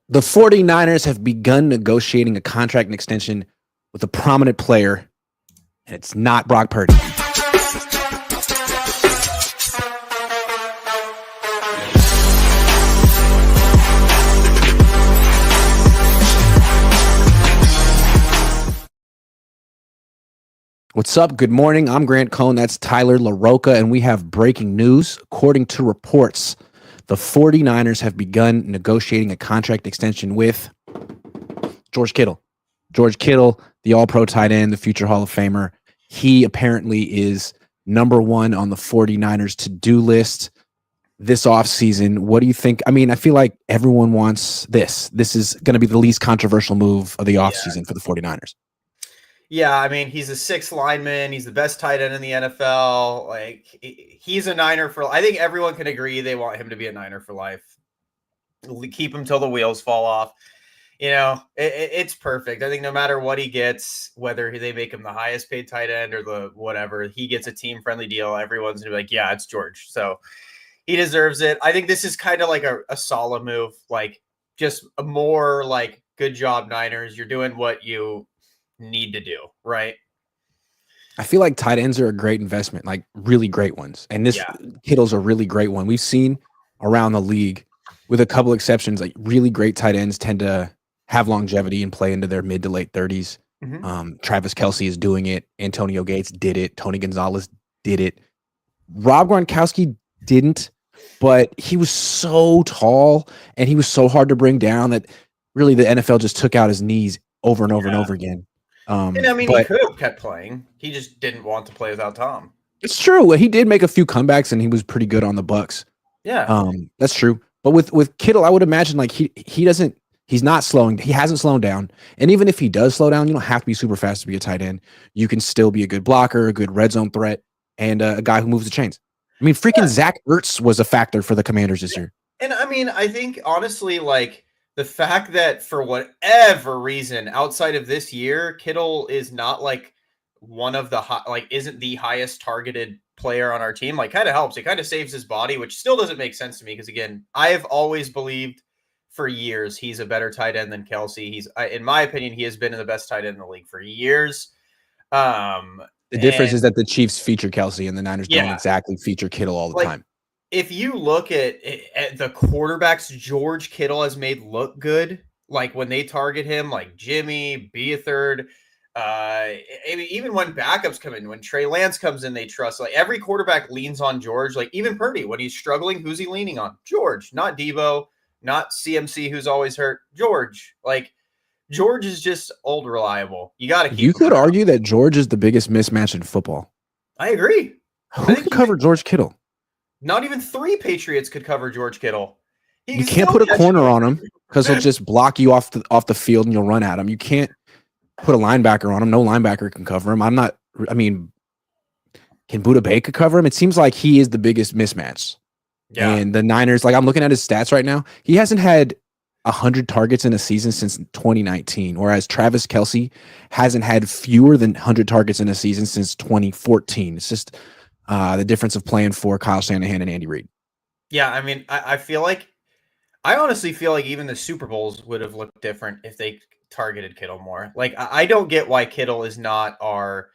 The 49ers have begun negotiating a contract and extension with a prominent player, and it's not Brock Purdy. What's up? Good morning. I'm Grant Cohn. That's Tyler LaRocca, and we have breaking news. According to reports, the 49ers have begun negotiating a contract extension with George Kittle. George Kittle, the all-pro tight end, the future Hall of Famer. He apparently is number one on the 49ers to-do list this offseason. What do you think? I mean, I feel like everyone wants this. This is going to be the least controversial move of the offseason for the 49ers. Yeah, I mean, he's a sixth lineman. He's the best tight end in the NFL. Like, he's a Niner for. I think everyone can agree they want him to be a Niner for life. Keep him till the wheels fall off. You know, it's perfect. I think no matter what he gets, whether they make him the highest paid tight end or the whatever, he gets a team friendly deal. Everyone's gonna be like, yeah, it's George. So he deserves it. I think this is kind of like a solid move, like just a more like good job, Niners. You're doing what you need to do, right? I feel like tight ends are a great investment, like really great ones. And this Kittle's a really great one. We've seen around the league, with a couple exceptions, like really great tight ends tend to have longevity and play into their mid to late 30s. Mm-hmm. Travis Kelce is doing it. Antonio Gates did it. Tony Gonzalez did it. Rob Gronkowski didn't, but he was so tall and he was so hard to bring down that really the NFL just took out his knees over and over and over again. And I mean, he could have kept playing. He just didn't want to play without Tom. It's true. He did make a few comebacks, and he was pretty good on the Bucks. Yeah, that's true. But with Kittle, I would imagine like he's not slowing. He hasn't slowed down. And even if he does slow down, you don't have to be super fast to be a tight end. You can still be a good blocker, a good red zone threat, and a guy who moves the chains. I mean, freaking Zach Ertz was a factor for the Commanders this year. And I mean, I think honestly, like, the fact that for whatever reason outside of this year, Kittle is not like one of the isn't the highest targeted player on our team, like kind of helps. It kind of saves his body, which still doesn't make sense to me. Because again, I have always believed for years he's a better tight end than Kelce. He's, in my opinion, he has been the best tight end in the league for years. The difference is that the Chiefs feature Kelce and the Niners don't exactly feature Kittle all the time. If you look at the quarterbacks George Kittle has made look good, like when they target him, like Jimmy, Beathard, even when backups come in, when Trey Lance comes in, they trust. Like every quarterback leans on George. Like even Purdy, when he's struggling, who's he leaning on? George, not Deebo, not CMC, who's always hurt. George, like George is just old reliable. You got to keep. You could argue that George is the biggest mismatch in football. I agree. Who can cover George Kittle? Not even 3 Patriots could cover George Kittle. You can't put a corner on him because he'll just block you off the field and you'll run at him. You can't put a linebacker on him. No linebacker can cover him. Can Budda Baker cover him? It seems like he is the biggest mismatch. Yeah. And the Niners, like I'm looking at his stats right now, he hasn't had 100 targets in a season since 2019, whereas Travis Kelce hasn't had fewer than 100 targets in a season since 2014. It's just the difference of playing for Kyle Shanahan and Andy Reid. Yeah, I mean, I honestly feel like even the Super Bowls would have looked different if they targeted Kittle more. Like, I don't get why Kittle is not our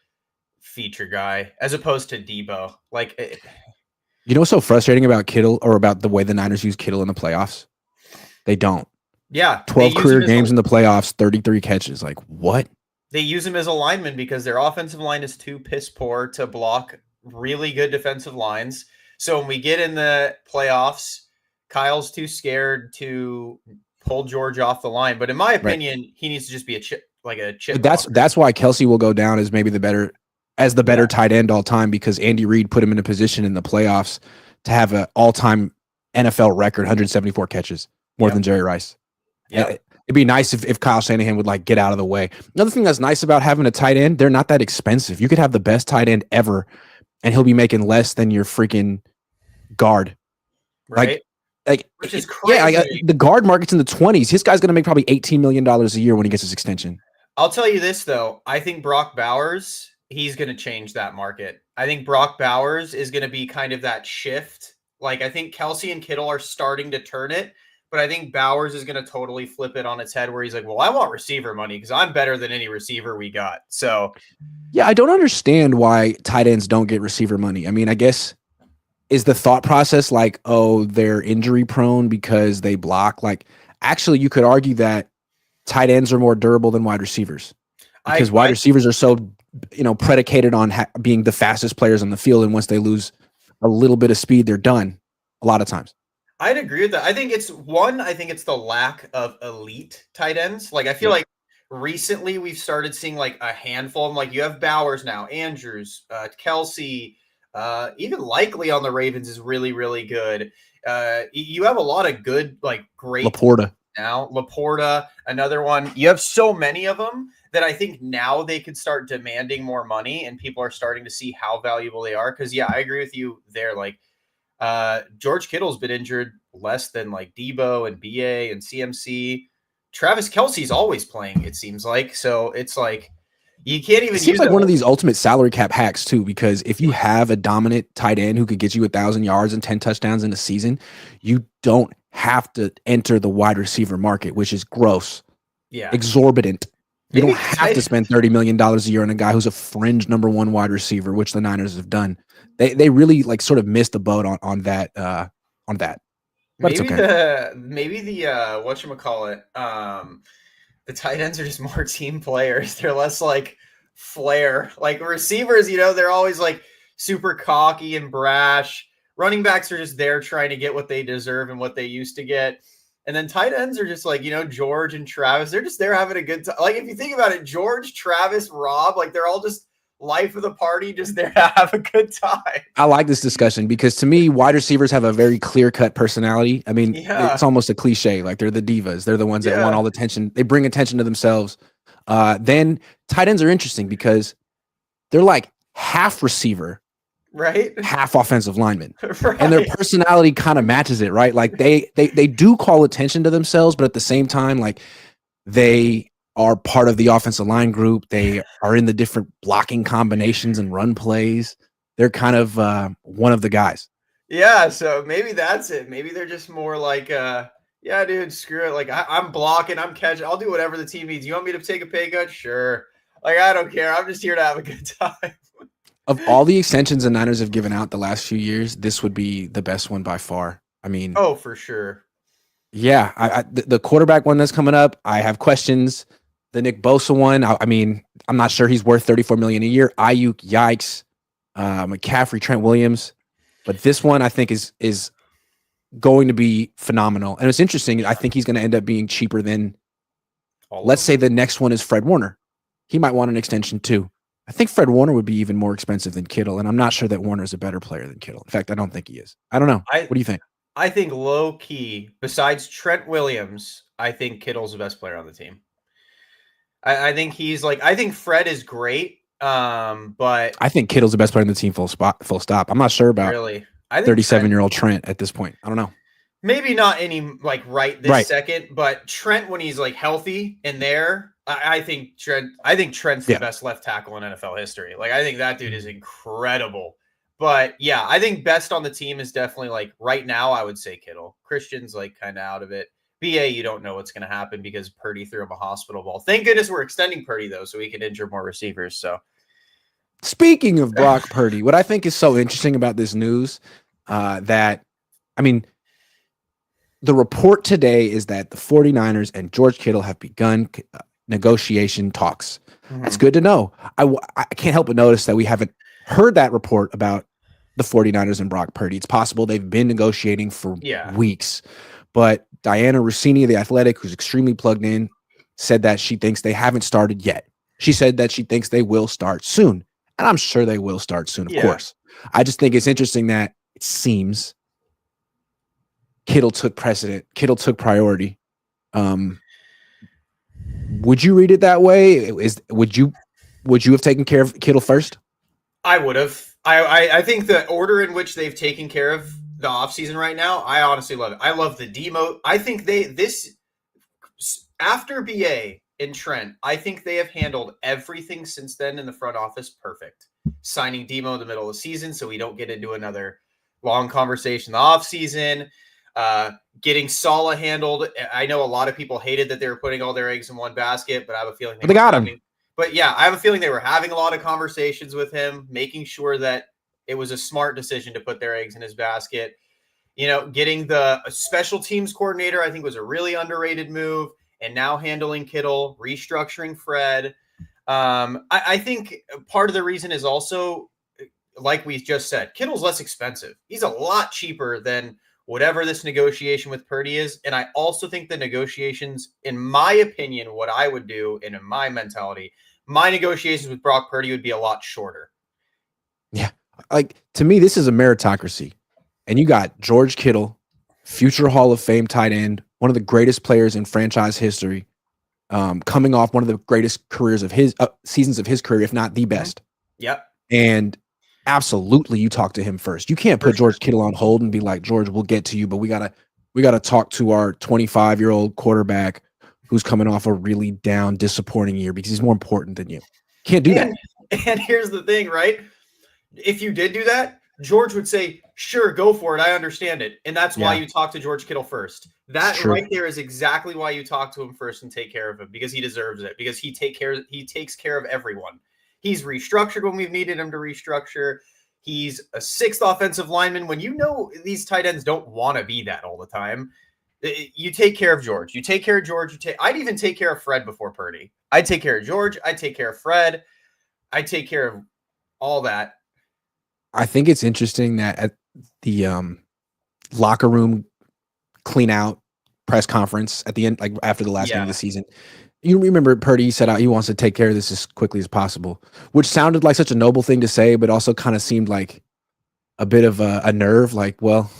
feature guy as opposed to Deebo. Like, you know what's so frustrating about Kittle, or about the way the Niners use Kittle in the playoffs? They don't. Yeah. 12 career games in the playoffs, 33 catches. Like, what? They use him as a lineman because their offensive line is too piss poor to block really good defensive lines. So when we get in the playoffs, Kyle's too scared to pull George off the line. But in my opinion, he needs to just be a chip. But that's why Kelce will go down as maybe the better tight end all time, because Andy Reid put him in a position in the playoffs to have an all-time NFL record, 174 catches, more than Jerry Rice. Yeah. It'd be nice if Kyle Shanahan would like get out of the way. Another thing that's nice about having a tight end, they're not that expensive. You could have the best tight end ever, and he'll be making less than your freaking guard. Right. Which is crazy. Yeah, the guard market's in the 20s. His guy's going to make probably $18 million a year when he gets his extension. I'll tell you this, though. I think Brock Bowers, he's going to change that market. I think Brock Bowers is going to be kind of that shift. Like, I think Kelce and Kittle are starting to turn it, but I think Bowers is going to totally flip it on its head where he's like, well, I want receiver money because I'm better than any receiver we got. So, yeah, I don't understand why tight ends don't get receiver money. I mean, I guess is the thought process like, oh, they're injury prone because they block? Like, actually, you could argue that tight ends are more durable than wide receivers because wide receivers are so, predicated on being the fastest players on the field. And once they lose a little bit of speed, they're done a lot of times. I'd agree with that. I think it's the lack of elite tight ends. Like, I feel like recently we've started seeing like a handful of them. Like, you have Bowers now, Andrews, Kelsey, even Likely on the Ravens is really, really good. You have a lot of good, like, great Laporta. Now, Laporta, another one. You have so many of them that I think now they could start demanding more money, and people are starting to see how valuable they are. Because, yeah, I agree with you there. Like, George Kittle's been injured less than like Deebo and BA and CMC. Travis Kelce's always playing, it seems like. So it's like you can't even. It seems like one of these ultimate salary cap hacks too, because if you have a dominant tight end who could get you 1,000 yards and 10 touchdowns in a season, you don't have to enter the wide receiver market, which is gross, exorbitant. You don't have to spend $30 million a year on a guy who's a fringe number one wide receiver, which the Niners have done. They really like sort of missed the boat on that. But maybe it's okay. the whatchamacallit, the tight ends are just more team players. They're less like flair. Like receivers, they're always like super cocky and brash. Running backs are just there trying to get what they deserve and what they used to get. And then tight ends are just like, George and Travis, they're just there having a good time. Like, if you think about it, George, Travis, Rob, like they're all just life of the party, just there to have a good time. I like this discussion because to me, wide receivers have a very clear-cut personality. I mean, it's almost a cliche. Like they're the divas. They're the ones that want all the attention. They bring attention to themselves. Then tight ends are interesting because they're like half receiver, right? Half offensive lineman, and their personality kind of matches it, right? Like they do call attention to themselves, but at the same time, like they are part of the offensive line group. They are in the different blocking combinations and run plays. They're kind of one of the guys. Yeah, so maybe that's it. Maybe they're just more like, yeah, dude, screw it. Like I'm blocking, I'm catching. I'll do whatever the team needs. You want me to take a pay cut? Sure. Like I don't care. I'm just here to have a good time. Of all the extensions the Niners have given out the last few years, this would be the best one by far. I mean, oh, for sure. Yeah, the quarterback one that's coming up, I have questions. The Nick Bosa one, I mean, I'm not sure he's worth $34 million a year. Ayuk, yikes. McCaffrey, Trent Williams, but this one I think is going to be phenomenal. And it's interesting. I think he's going to end up being cheaper than. Let's say the next one is Fred Warner. He might want an extension too. I think Fred Warner would be even more expensive than Kittle, and I'm not sure that Warner is a better player than Kittle. In fact, I don't think he is. I don't know. What do you think? I think low key, besides Trent Williams, I think Kittle's the best player on the team. I think he's like, I think Fred is great, but I think Kittle's the best player on the team. Full stop. I'm not sure about really. 37-year-old Trent at this point. I don't know. Maybe not any like this second, but Trent when he's like healthy and there, I think Trent's the best left tackle in NFL history. Like I think that dude is incredible. But yeah, I think best on the team is definitely like right now I would say Kittle. Christian's like kind of out of it. BA, you don't know what's going to happen because Purdy threw him a hospital ball. Thank goodness we're extending Purdy though, so we can injure more receivers. So speaking of Brock Purdy, what I think is so interesting about this news, that I mean. The report today is that the 49ers and George Kittle have begun negotiation talks. Mm-hmm. That's good to know. I can't help but notice that we haven't heard that report about the 49ers and Brock Purdy. It's possible they've been negotiating for weeks. But Diana Rossini of The Athletic, who's extremely plugged in, said that she thinks they haven't started yet. She said that she thinks they will start soon. And I'm sure they will start soon, of course. I just think it's interesting that it seems Kittle took precedent. Kittle took priority. Would you read it that way? Would you have taken care of Kittle first? I would have. I think the order in which they've taken care of the offseason right now, I honestly love it. I love the demo. I think after BA and Trent, I think they have handled everything since then in the front office perfect. Signing Demo in the middle of the season so we don't get into another long conversation in the offseason. Getting Saleh handled. I know a lot of people hated that they were putting all their eggs in one basket, but I have a feeling they got him. But yeah, I have a feeling they were having a lot of conversations with him, making sure that it was a smart decision to put their eggs in his basket. Getting the special teams coordinator, I think, was a really underrated move. And now handling Kittle, restructuring Fred. I think part of the reason is also, like we just said, Kittle's less expensive. He's a lot cheaper than whatever this negotiation with Purdy is. And I also think the negotiations, in my opinion, what I would do and in my mentality, my negotiations with Brock Purdy would be a lot shorter. Yeah. Like, to me, this is a meritocracy. And you got George Kittle, future Hall of Fame tight end, one of the greatest players in franchise history, coming off one of the greatest careers of his seasons of his career, if not the best. Yep. And absolutely, you talk to him first. You can't put George Kittle on hold and be like, George, we'll get to you, but we gotta talk to our 25-year-old quarterback who's coming off a really down, disappointing year because he's more important than you. Can't do that. And here's the thing, right? If you did do that, George would say, sure, go for it. I understand it. And that's why you talk to George Kittle first. That right there is exactly why you talk to him first and take care of him, because he deserves it, because he takes care of everyone. He's restructured when we've needed him to restructure. He's a sixth offensive lineman. When these tight ends don't want to be that all the time, you take care of George. You take care of George. I'd even take care of Fred before Purdy. I'd take care of George. I'd take care of Fred. I'd take care of all that. I think it's interesting that at the locker room clean out press conference at the end, like after the last game of the season, you remember Purdy said he wants to take care of this as quickly as possible, which sounded like such a noble thing to say, but also kind of seemed like a bit of a nerve. Like, well,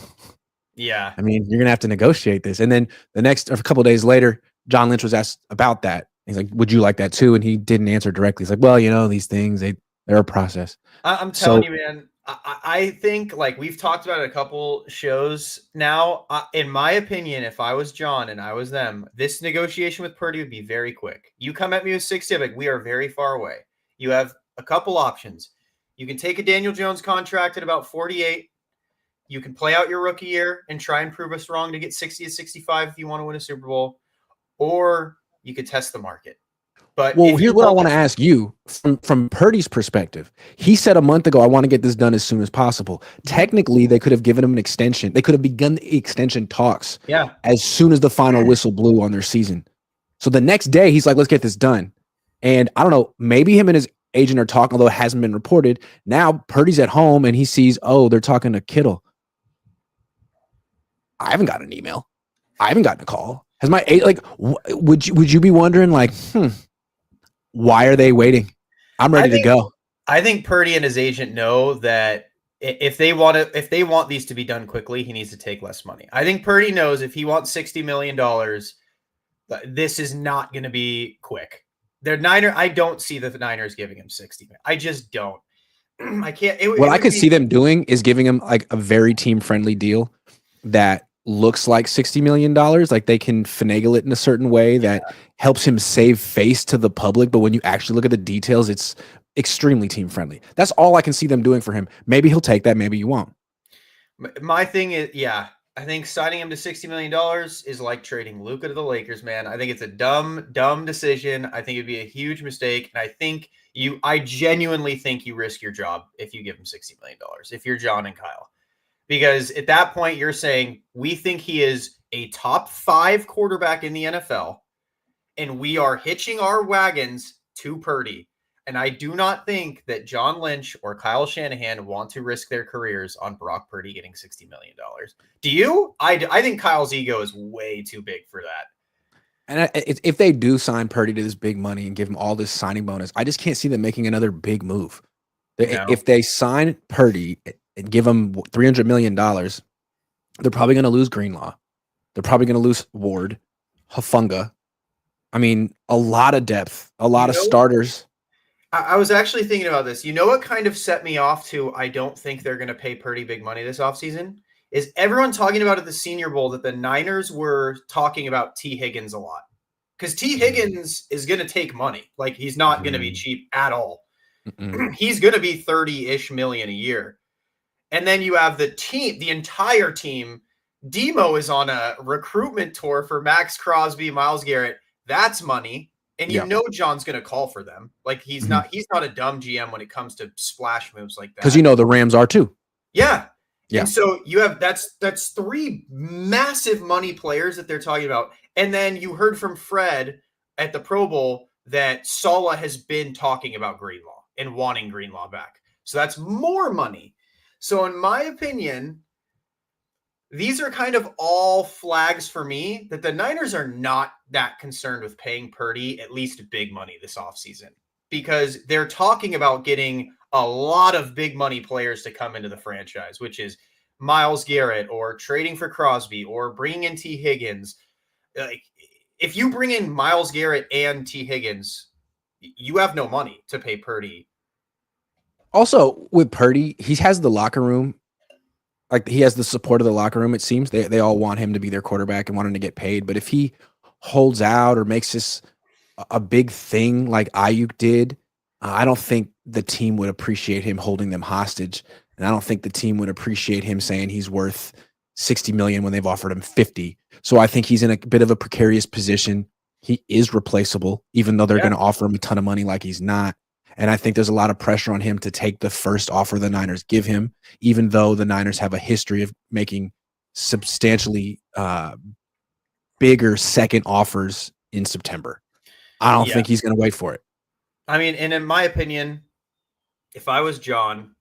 yeah, I mean, you're gonna have to negotiate this. And then a couple of days later, John Lynch was asked about that. He's like, "Would you like that too?" And he didn't answer directly. He's like, "Well, these things they're a process." I'm telling you, man. I think, like we've talked about it a couple shows now, in my opinion, if I was John and I was them, this negotiation with Purdy would be very quick. You come at me with 60, like, we are very far away. You have a couple options. You can take a Daniel Jones contract at about 48. You can play out your rookie year and try and prove us wrong to get 60 to 65 if you want to win a Super Bowl, or you could test the market. But here's what I want to ask you from Purdy's perspective. He said a month ago, I want to get this done as soon as possible. Technically, they could have given him an extension. They could have begun the extension talks as soon as the final whistle blew on their season. So the next day, he's like, let's get this done. And I don't know, maybe him and his agent are talking, although it hasn't been reported. Now Purdy's at home and he sees, they're talking to Kittle. I haven't gotten an email. I haven't gotten a call. Has my agent, would you be wondering, like, why are they waiting? I'm ready to go. I think Purdy and his agent know that if they want these to be done quickly, he needs to take less money. I think Purdy knows if he wants $60 million, this is not going to be quick. I don't see the Niners giving him 60 million. I just don't. I can't. What I could see them doing is giving him like a very team-friendly deal that looks like $60 million. Like they can finagle it in a certain way that helps him save face to the public. But when you actually look at the details, it's extremely team friendly. That's all I can see them doing for him. Maybe he'll take that. Maybe you won't. My thing is, I think signing him to $60 million is like trading Luka to the Lakers, man. I think it's a dumb decision. I think it'd be a huge mistake. And I genuinely think you risk your job if you give him $60 million, if you're John and Kyle. Because at that point, you're saying, we think he is a top 5 quarterback in the NFL, and we are hitching our wagons to Purdy. And I do not think that John Lynch or Kyle Shanahan want to risk their careers on Brock Purdy getting $60 million. Do you? I think Kyle's ego is way too big for that. And if they do sign Purdy to this big money and give him all this signing bonus, I just can't see them making another big move. No. If they sign Purdy and give him $300 million, they're probably going to lose Greenlaw. They're probably going to lose Ward, Hufanga. I mean, a lot of depth, a lot of starters. I was actually thinking about this. You know what kind of set me off to I don't think they're going to pay Purdy big money this offseason? Is everyone talking about at the Senior Bowl that the Niners were talking about T. Higgins a lot. Because T. Higgins is going to take money. Like, he's not going to be cheap at all. He's going to be 30-ish million a year. And then you have the entire team Deebo is on a recruitment tour for Max Crosby, Myles Garrett. That's money. And you know John's going to call for them. Like he's not a dumb GM when it comes to splash moves like that. Because the Rams are too. Yeah. And so you have that's 3 massive money players that they're talking about. And then you heard from Fred at the Pro Bowl that Saleh has been talking about Greenlaw and wanting Greenlaw back. So that's more money. So in my opinion, these are kind of all flags for me that the Niners are not that concerned with paying Purdy at least big money this offseason, because they're talking about getting a lot of big money players to come into the franchise, which is Myles Garrett or trading for Crosby or bringing in T. Higgins. Like, if you bring in Myles Garrett and T. Higgins, you have no money to pay Purdy. Also, with Purdy, he has the locker room. Like, he has the support of the locker room, it seems. They all want him to be their quarterback and want him to get paid. But if he holds out or makes this a big thing like Ayuk did, I don't think the team would appreciate him holding them hostage. And I don't think the team would appreciate him saying he's worth $60 million when they've offered him 50. So I think he's in a bit of a precarious position. He is replaceable, even though they're going to offer him a ton of money like he's not. And I think there's a lot of pressure on him to take the first offer the Niners give him, even though the Niners have a history of making substantially bigger second offers in September. I don't think he's going to wait for it. I mean, and in my opinion, if I was John,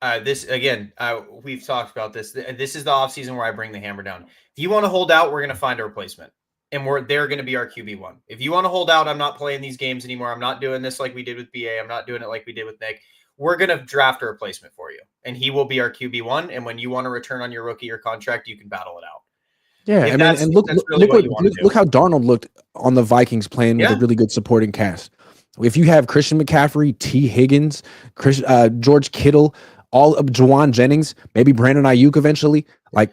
we've talked about this. This is the offseason where I bring the hammer down. If you want to hold out, we're going to find a replacement. And they're going to be our QB1. If you want to hold out, I'm not playing these games anymore. I'm not doing this like we did with BA. I'm not doing it like we did with Nick. We're going to draft a replacement for you, and he will be our QB1. And when you want to return on your rookie or contract, you can battle it out. Yeah, I mean, and look how Darnold looked on the Vikings playing with a really good supporting cast. If you have Christian McCaffrey, T. Higgins, George Kittle, all of Juwan Jennings, maybe Brandon Ayuk eventually, like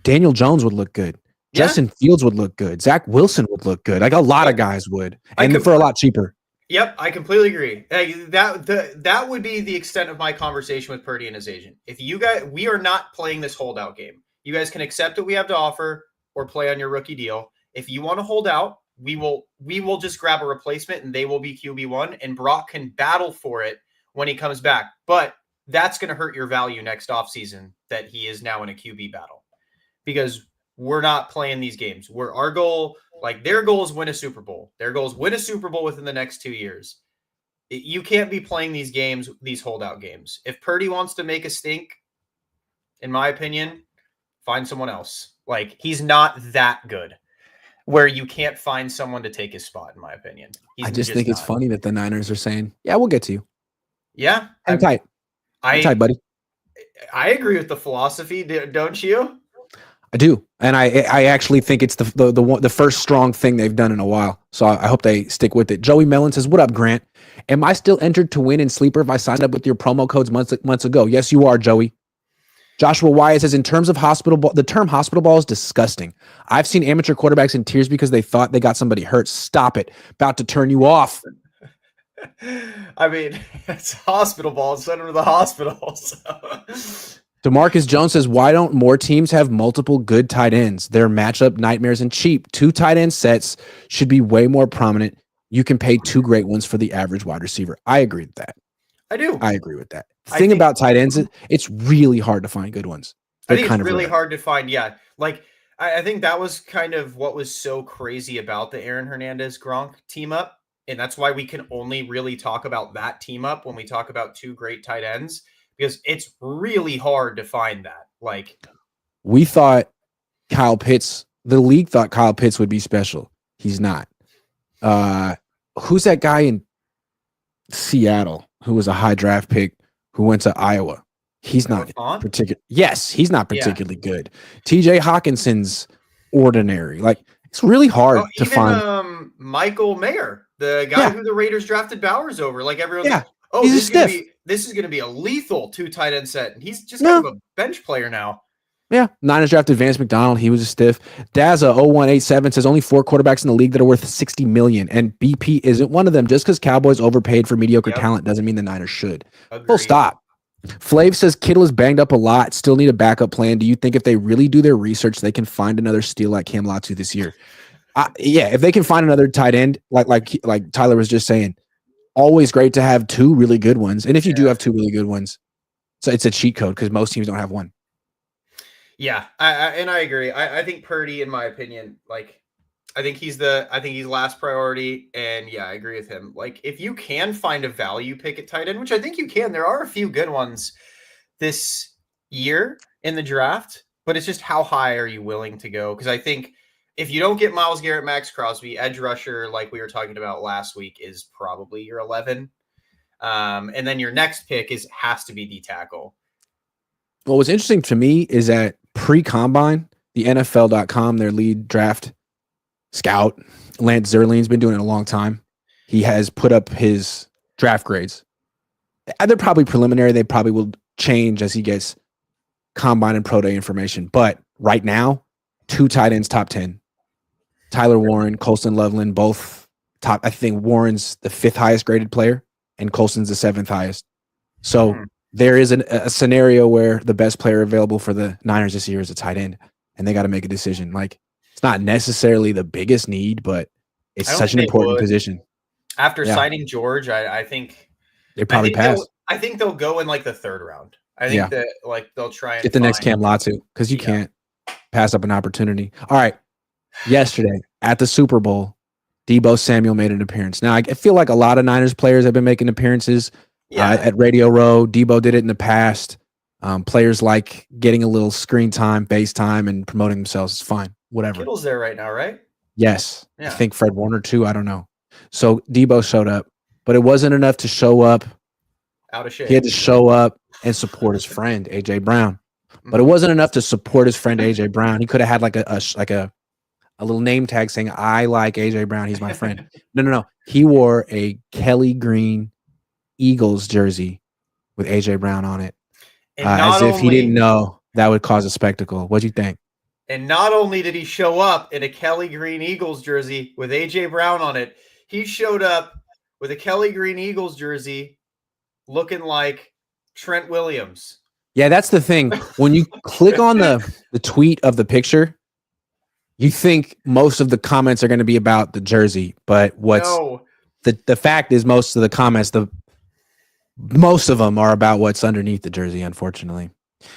Daniel Jones would look good. Justin Fields would look good. Zach Wilson would look good. Like a lot of guys would, and for a lot cheaper. Yep, I completely agree. That would be the extent of my conversation with Purdy and his agent. If you guys, we are not playing this holdout game. You guys can accept what we have to offer or play on your rookie deal. If you want to hold out, we will just grab a replacement and they will be QB1, and Brock can battle for it when he comes back. But that's going to hurt your value next offseason that he is now in a QB battle, because we're not playing these games. Our goal, like their goal is win a Super Bowl. Their goal is win a Super Bowl within the next 2 years. You can't be playing these games, these holdout games. If Purdy wants to make a stink, in my opinion, find someone else. Like, he's not that good where you can't find someone to take his spot, in my opinion. I just think it's funny that the Niners are saying, yeah, we'll get to you. Yeah. Hang tight. Hang tight, buddy. I agree with the philosophy, don't you? I do, and I actually think it's the first strong thing they've done in a while. So I hope they stick with it. Joey Mellon says, "What up, Grant? Am I still entered to win in Sleeper if I signed up with your promo codes months ago?" Yes, you are, Joey. Joshua Wyatt says, in terms of hospital ball, the term hospital ball is disgusting. I've seen amateur quarterbacks in tears because they thought they got somebody hurt. Stop it. About to turn you off. I mean, it's hospital ball. Send them to the hospital. So. DeMarcus Jones says, why don't more teams have multiple good tight ends? They're matchup nightmares and cheap. 2 tight end sets should be way more prominent. You can pay 2 great ones for the average wide receiver. I agree with that. I do. I agree with that. The thing about tight ends, it's really hard to find good ones. I think it's really hard to find. Yeah. Like, I think that was kind of what was so crazy about the Aaron Hernandez Gronk team up. And that's why we can only really talk about that team up when we talk about 2 great tight ends, because it's really hard to find that. Like, we thought the league thought Kyle Pitts would be special. He's not. Who's that guy in Seattle who was a high draft pick who went to Iowa? He's not particular. Yes, he's not particularly good. TJ Hawkinson's ordinary. Like, it's really hard to find. Michael Mayer, the guy who the Raiders drafted Bowers over. Like, everyone's like, oh, this is going to be a lethal 2 tight end set. And he's just kind of a bench player now. Yeah. Niners drafted Vance McDonald. He was a stiff. Dazza 0187 says only 4 quarterbacks in the league that are worth $60 million, and BP isn't one of them. Just because Cowboys overpaid for mediocre talent doesn't mean the Niners should. Agreed. Full stop. Flav says Kittle is banged up a lot. Still need a backup plan. Do you think if they really do their research, they can find another steal like Cam Latu this year? Yeah, if they can find another tight end, like Tyler was just saying, always great to have two really good ones. And if you do have two really good ones, so it's a cheat code because most teams don't have one. Yeah, I agree. I think Purdy, in my opinion, like I think he's last priority, and yeah, I agree with him. Like if you can find a value pick at tight end, which I think you can, there are a few good ones this year in the draft, but it's just how high are you willing to go? Because I think if you don't get Myles Garrett, Max Crosby, edge rusher, like we were talking about last week, is probably your 11. And then your next pick has to be D tackle. What was interesting to me is that pre-combine, the NFL.com, their lead draft scout, Lance Zierlein's been doing it a long time. He has put up his draft grades. They're probably preliminary. They probably will change as he gets combine and pro day information. But right now, 2 tight ends top 10. Tyler Warren, Colston Loveland, both top. I think Warren's the 5th highest graded player and Colston's the 7th highest. So there is a scenario where the best player available for the Niners this year is a tight end, and they got to make a decision. Like, it's not necessarily the biggest need, but it's such an important position. After signing George, I think they probably pass. I think they'll go in like the 3rd round. I think that like they'll try and get the next Cam Latu because you can't pass up an opportunity. All right. Yesterday at the Super Bowl, Deebo Samuel made an appearance. Now, I feel like a lot of Niners players have been making appearances at Radio Row. Deebo did it in the past. Players like getting a little screen time, base time, and promoting themselves. It's fine. Whatever. Kittle's there right now, right? Yes. Yeah. I think Fred Warner too. I don't know. So Deebo showed up, but it wasn't enough to show up. Out of shape. He had to show up and support his friend, A.J. Brown. But it wasn't enough to support his friend, A.J. Brown. He could have had like a little name tag saying, I like A.J. Brown. He's my friend. No. He wore a Kelly Green Eagles jersey with A.J. Brown on it. As if he didn't know that would cause a spectacle. What'd you think? And not only did he show up in a Kelly Green Eagles jersey with A.J. Brown on it, he showed up with a Kelly Green Eagles jersey looking like Trent Williams. Yeah, that's the thing. When you click on the tweet of the picture, you think most of the comments are going to be about the jersey, but the fact is most of the comments, most of them are about what's underneath the jersey, unfortunately.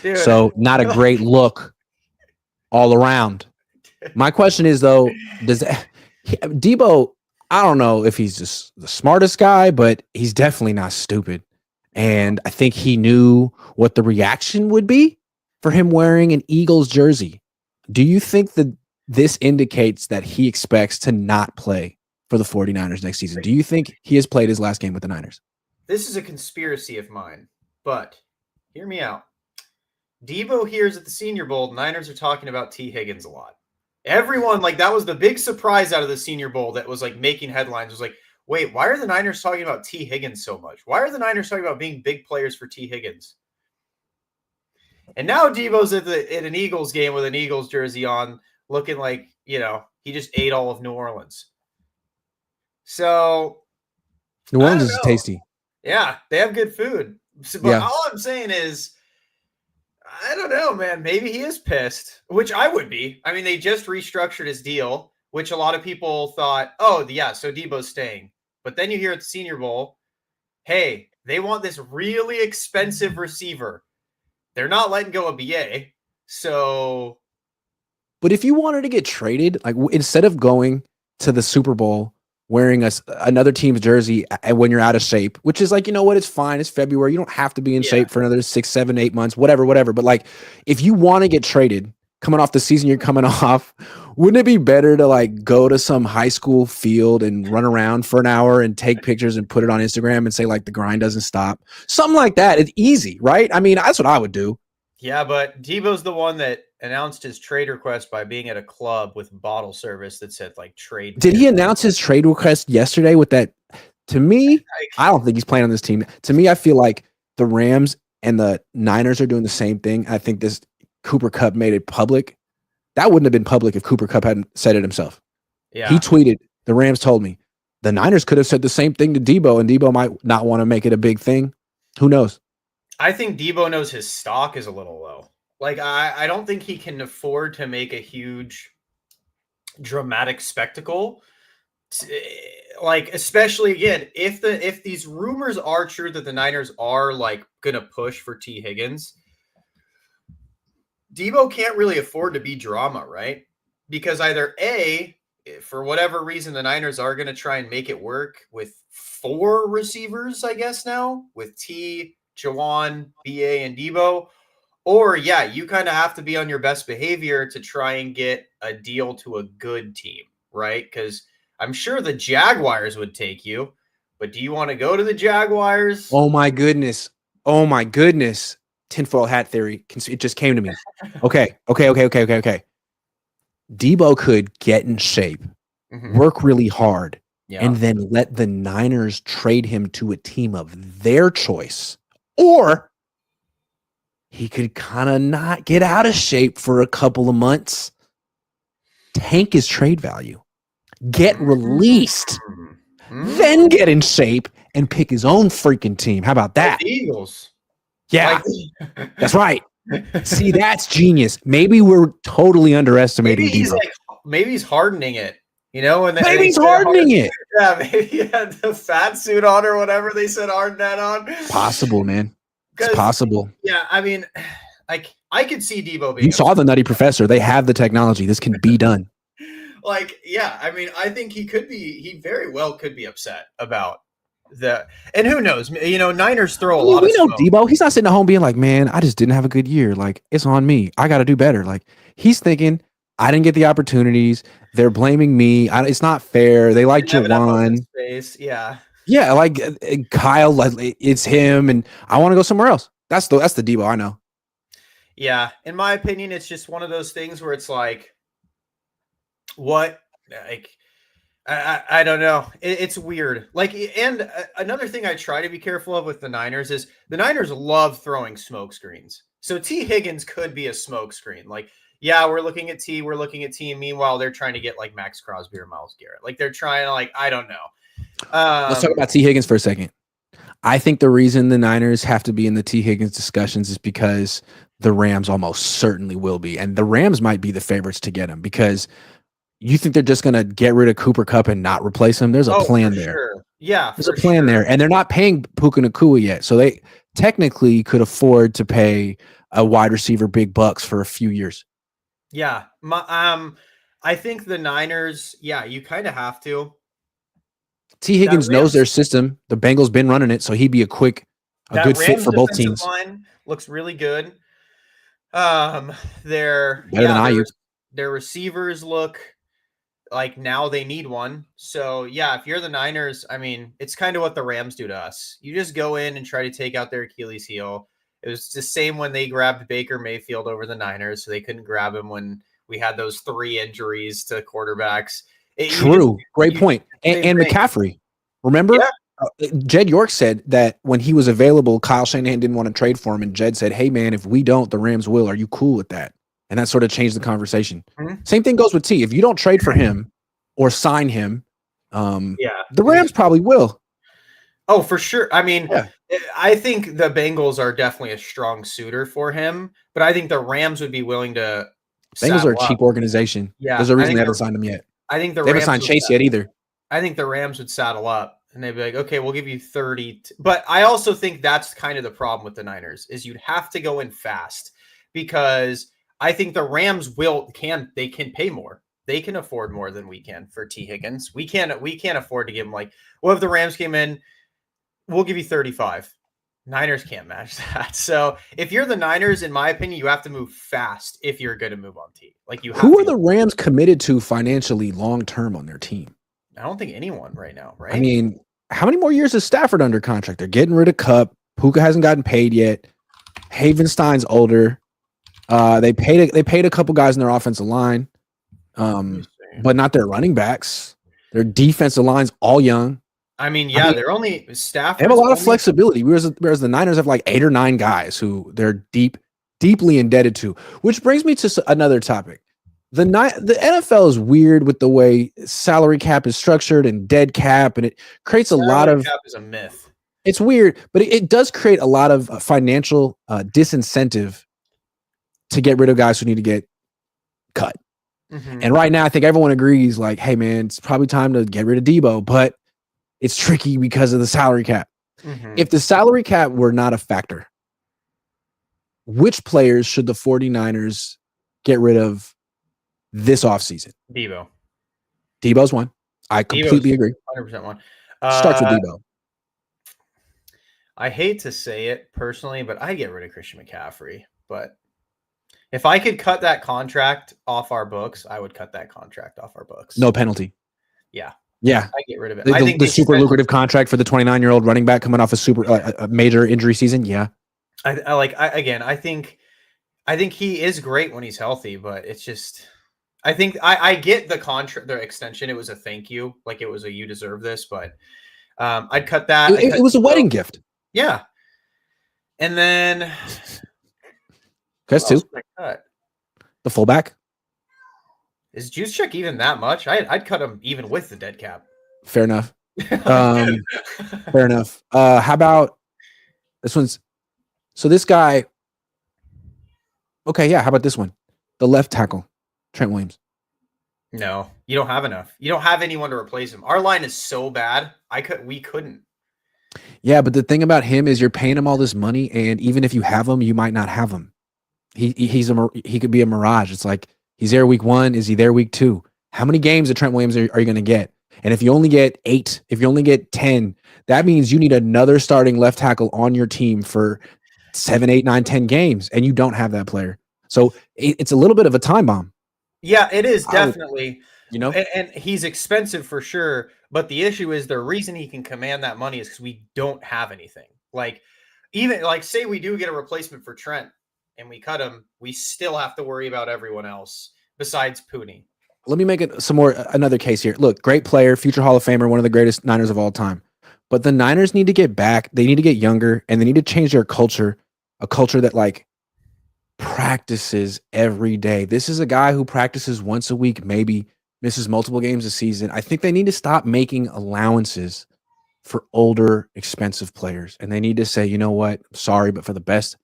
Dude. So not a great look all around. My question is, though, Deebo, I don't know if he's just the smartest guy, but he's definitely not stupid. And I think he knew what the reaction would be for him wearing an Eagles jersey. Do you think that this indicates that he expects to not play for the 49ers next season? Do you think he has played his last game with the Niners? This is a conspiracy of mine, but hear me out. Deebo hears at the Senior Bowl, Niners are talking about T. Higgins a lot. Everyone, like, that was the big surprise out of the Senior Bowl that was, like, making headlines. It was like, wait, why are the Niners talking about T. Higgins so much? Why are the Niners talking about being big players for T. Higgins? And now Deebo's at an Eagles game with an Eagles jersey on, looking like, he just ate all of New Orleans. So New Orleans is tasty. Yeah, they have good food. But all I'm saying is, I don't know, man. Maybe he is pissed, which I would be. I mean, they just restructured his deal, which a lot of people thought, so Deebo's staying. But then you hear at the Senior Bowl, hey, they want this really expensive receiver. They're not letting go of BA. So. But if you wanted to get traded, like instead of going to the Super Bowl wearing another team's jersey when you're out of shape, which is like, you know what, it's fine. It's February. You don't have to be in shape for another 6, 7, 8 months, whatever. But like, if you want to get traded coming off the season you're coming off, wouldn't it be better to like go to some high school field and run around for an hour and take pictures and put it on Instagram and say like the grind doesn't stop? Something like that. It's easy, right? I mean, that's what I would do. Yeah, but Deebo's the one that announced his trade request by being at a club with bottle service that said like trade. Did he announce his trade request yesterday with that? To me, I don't think he's playing on this team. To me, I feel like the Rams and the Niners are doing the same thing. I think this Cooper Kupp made it public. That wouldn't have been public if Cooper Kupp hadn't said it himself. Yeah. He tweeted, the Rams told me. The Niners could have said the same thing to Deebo, and Deebo might not want to make it a big thing. Who knows? I think Deebo knows his stock is a little low. Like, I don't think he can afford to make a huge dramatic spectacle. Like, especially again, if these rumors are true that the Niners are like gonna push for T. Higgins, Deebo can't really afford to be drama, right? Because either A, for whatever reason, the Niners are going to try and make it work with 4 receivers, I guess now, with T, Jawan, BA, and Deebo. Or, yeah, you kind of have to be on your best behavior to try and get a deal to a good team, right? Because I'm sure the Jaguars would take you, but do you want to go to the Jaguars? Oh, my goodness. Oh, my goodness. Tinfoil hat theory. It just came to me. Okay. Deebo could get in shape, work really hard, and then let the Niners trade him to a team of their choice. Or he could kind of not get out of shape for a couple of months, tank his trade value, get released, then get in shape and pick his own freaking team. How about that? Like the Eagles. Yeah, that's right. See, that's genius. Maybe we're totally underestimating Deebo. Maybe he's hardening it, you know? And maybe he's hardening it. Yeah, maybe he had the fat suit on or whatever they said harden that on. Possible, man. It's possible. Yeah, I mean, I could see Deebo being. You saw the Nutty Professor. They have the technology. This can be done. Like, yeah, I mean, I think he very well could be upset about and who knows, you know, Niners throw a lot of smoke. Deebo, he's not sitting at home being like, man, I just didn't have a good year. Like, it's on me. I got to do better. Like, he's thinking, I didn't get the opportunities. They're blaming me. It's not fair. They like Jawan. Yeah, like Kyle, it's him, and I want to go somewhere else. That's the Deebo I know. Yeah, in my opinion, it's just one of those things where it's like, what, like, I don't know. It's weird. Like, and another thing I try to be careful of with the Niners is the Niners love throwing smoke screens. So T. Higgins could be a smoke screen. Like, yeah, we're looking at T. And meanwhile, they're trying to get like Max Crosby or Myles Garrett. Like, they're trying to, like, I don't know. Let's talk about T. Higgins for a second. I think the reason the Niners have to be in the T. Higgins discussions is because the Rams almost certainly will be. And the Rams might be the favorites to get him because you think they're just going to get rid of Cooper Kupp and not replace him? There's a plan there. Sure. Yeah, there's a plan there. And they're not paying Puka Nacua yet. So they technically could afford to pay a wide receiver big bucks for a few years. Yeah. I think the Niners, yeah, you kind of have to. T. Higgins knows their system. The Bengals been running it, so he'd be a good fit for both teams. Line looks really good. Better than Ayuk. Their receivers look like now they need one. So yeah, if you're the Niners, I mean, it's kind of what the Rams do to us. You just go in and try to take out their Achilles heel. It was the same when they grabbed Baker Mayfield over the Niners, so they couldn't grab him when we had those 3 injuries to quarterbacks. True. Great point. And McCaffrey. Remember? Yeah. Jed York said that when he was available, Kyle Shanahan didn't want to trade for him. And Jed said, hey, man, if we don't, the Rams will. Are you cool with that? And that sort of changed the conversation. Mm-hmm. Same thing goes with T. If you don't trade for him or sign him, the Rams probably will. Oh, for sure. I mean, I think the Bengals are definitely a strong suitor for him, but I think the Rams would be willing to. Bengals are a cheap organization. Yeah, there's a reason they haven't signed him yet. I think they haven't signed Chase yet either. I think the Rams would saddle up and they'd be like, okay, we'll give you 30. But I also think that's kind of the problem with the Niners is you'd have to go in fast because I think the Rams can pay more. They can afford more than we can for T. Higgins. We can't afford to give him like, well, if the Rams came in, we'll give you 35. Niners can't match that. So if you're the Niners, in my opinion, you have to move fast if you're going to move on T. Like who are the Rams committed to financially long-term on their team? I don't think anyone right now, right? I mean, how many more years is Stafford under contract? They're getting rid of Kupp. Puka hasn't gotten paid yet. Havenstein's older. They paid a couple guys in their offensive line, but not their running backs. Their defensive line's all young. I mean, they're only Stafford. They have a lot of flexibility, whereas the Niners have like 8 or 9 guys who they're deeply indebted to. Which brings me to another topic. The NFL is weird with the way salary cap is structured and dead cap, and it creates a lot of cap is a myth. It's weird, but it does create a lot of financial disincentive to get rid of guys who need to get cut. Mm-hmm. And right now, I think everyone agrees, like, hey, man, it's probably time to get rid of Deebo, but it's tricky because of the salary cap. Mm-hmm. If the salary cap were not a factor, which players should the 49ers get rid of this offseason? Deebo. Deebo's one. I completely agree. 100% one. Starts with Deebo. I hate to say it personally, but I'd get rid of Christian McCaffrey. But if I could cut that contract off our books, I would cut that contract off our books. No penalty. Yeah. Yeah. I get rid of it. I think the super lucrative contract for the 29-year-old running back coming off a major injury season. Yeah. I think he is great when he's healthy, but it's just, I think I get the contract, the extension. It was a thank you. Like it was a, you deserve this, but I'd cut that. It was a wedding gift. Yeah. And then Guess two. The fullback. Is Juszczyk even that much? I'd cut him even with the dead cap. Fair enough. Fair enough. How about this one's? So this guy. Okay, yeah. How about this one? The left tackle, Trent Williams. No, you don't have enough. You don't have anyone to replace him. Our line is so bad. We couldn't. Yeah, but the thing about him is you're paying him all this money, and even if you have him, you might not have him. He could be a mirage. It's like he's there week 1. Is he there week 2? How many games of Trent Williams are you going to get? And if you only get 8, if you only get 10, that means you need another starting left tackle on your team for 7, 8, 9, 10 games, and you don't have that player. So it's a little bit of a time bomb. Yeah, it is definitely. And he's expensive for sure. But the issue is the reason he can command that money is because we don't have anything. Like, even like say we do get a replacement for Trent and we cut him, we still have to worry about everyone else besides Purdy. Let me make it another case here. Look, great player, future Hall of Famer, one of the greatest Niners of all time. But the Niners need to get back. They need to get younger, and they need to change their culture, a culture that like practices every day. This is a guy who practices once a week, maybe misses multiple games a season. I think they need to stop making allowances for older, expensive players. And they need to say, you know what? Sorry, but for the best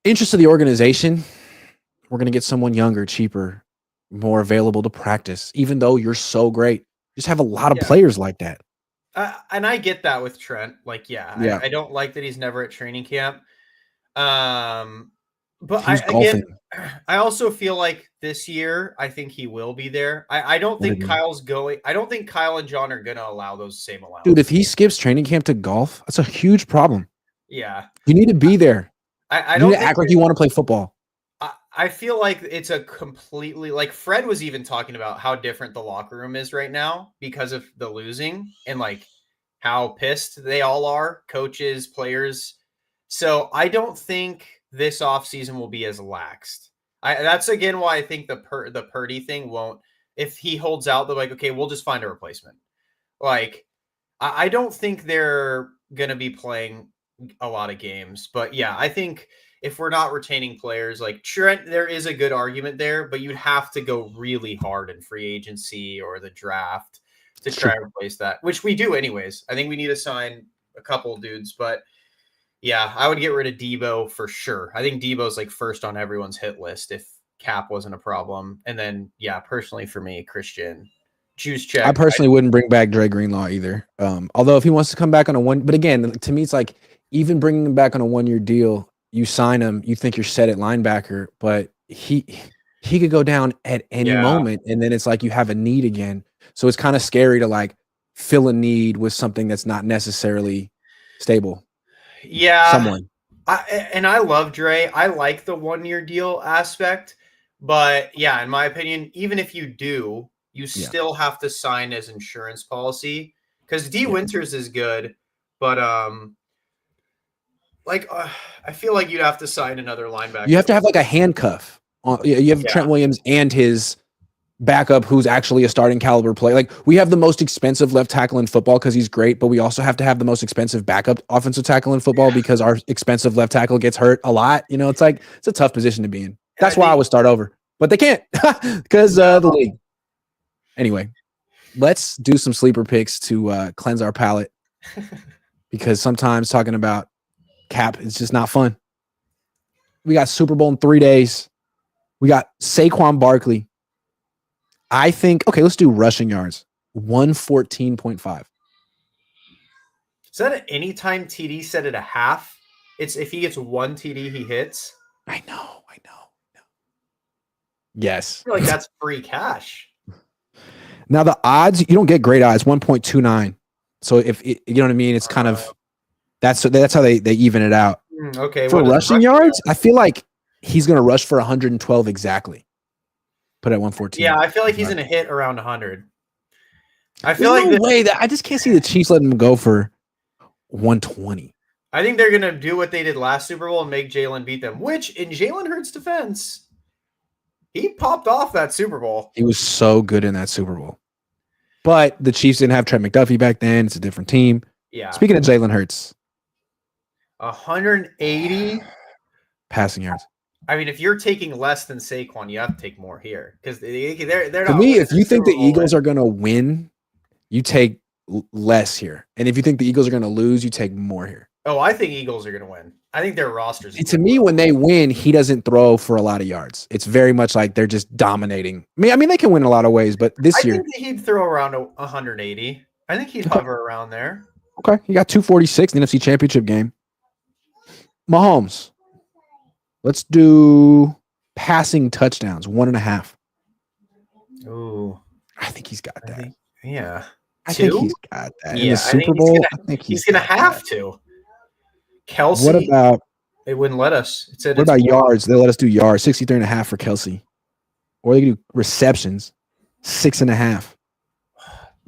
interest of the organization, we're going to get someone younger, cheaper, more available to practice, even though you're so great. Just have a lot of players like that. And I get that with Trent. Like, I don't like that he's never at training camp. But I also feel like this year, I think he will be there. I don't think Kyle's going. I don't think Kyle and John are going to allow those same allowances. Dude, if he skips training camp to golf, that's a huge problem. Yeah. You need to be there. I don't need to act like you want to play football. I feel like it's a completely, like Fred was even talking about how different the locker room is right now because of the losing and like how pissed they all are, coaches, players. So I don't think this offseason will be as laxed. That's again why I think the Purdy thing won't. If he holds out, they're like, okay, we'll just find a replacement. Like, I don't think they're gonna be playing a lot of games, but yeah, I think if we're not retaining players like Trent, there is a good argument there, but you'd have to go really hard in free agency or the draft to try to replace that, which we do anyways. I think we need to sign a couple of dudes, but yeah, I would get rid of Deebo for sure. I think Deebo's like first on everyone's hit list if cap wasn't a problem. And then, yeah, personally for me, Christian, Juszczyk. I personally wouldn't bring back Dre Greenlaw either. Although if he wants to come back on a one, but again, to me, it's like even bringing him back on a 1-year deal, you sign him, you think you're set at linebacker, but he could go down at any moment, and then it's like you have a need again. So it's kind of scary to like fill a need with something that's not necessarily stable. Yeah, someone. I love Dre. I like the 1-year deal aspect, but yeah, in my opinion, even if you do, you still have to sign as insurance policy because D Winters is good, but I feel like you'd have to sign another linebacker. You have to have like a handcuff. You have Trent Williams and his backup who's actually a starting caliber player. Like we have the most expensive left tackle in football because he's great, but we also have to have the most expensive backup offensive tackle in football because our expensive left tackle gets hurt a lot. You know, it's like it's a tough position to be in. That's why I would start over, but they can't because the league. Anyway, let's do some sleeper picks to cleanse our palate. because sometimes talking about cap is just not fun. We got Super Bowl in 3 days. We got Saquon Barkley. I think, okay, let's do rushing yards. 114.5. Is that an anytime TD set at a half? It's if he gets one TD, he hits. I know. Yes. I feel like that's free cash. Now the odds, you don't get great odds, 1.29. So if you know what I mean, it's kind of that's how they even it out. Okay. For rushing yards, I feel like he's going to rush for 112 exactly. Put it at 114. Yeah, I feel like he's going to hit around 100. I feel There's like no way that I just can't see the Chiefs letting him go for 120. I think they're going to do what they did last Super Bowl and make Jalen beat them, which in Jalen Hurts' defense, he popped off that Super Bowl. He was so good in that Super Bowl. But the Chiefs didn't have Trent McDuffie back then. It's a different team. Yeah. Speaking of Jalen Hurts. 180 passing yards. I mean, if you're taking less than Saquon, you have to take more here because they're not. To me, if you think the Eagles are going to win, you take less here. And if you think the Eagles are going to lose, you take more here. Oh, I think Eagles are going to win. I think their rosters. And to me, when they win, he doesn't throw for a lot of yards. It's very much like they're just dominating. I mean, they can win in a lot of ways, but this year, I think he'd throw around 180. I think he'd hover around there. Okay, he got 246 in the NFC Championship game. Mahomes. Let's do passing touchdowns, 1.5. Ooh, I think he's got that. Yeah, I think he's got that. Yeah, in the Super Bowl, I think he's gonna have to. Kelsey. What about? They wouldn't let us. It said what about yards? They let us do yards, 63.5 for Kelsey, or they can do receptions, 6.5.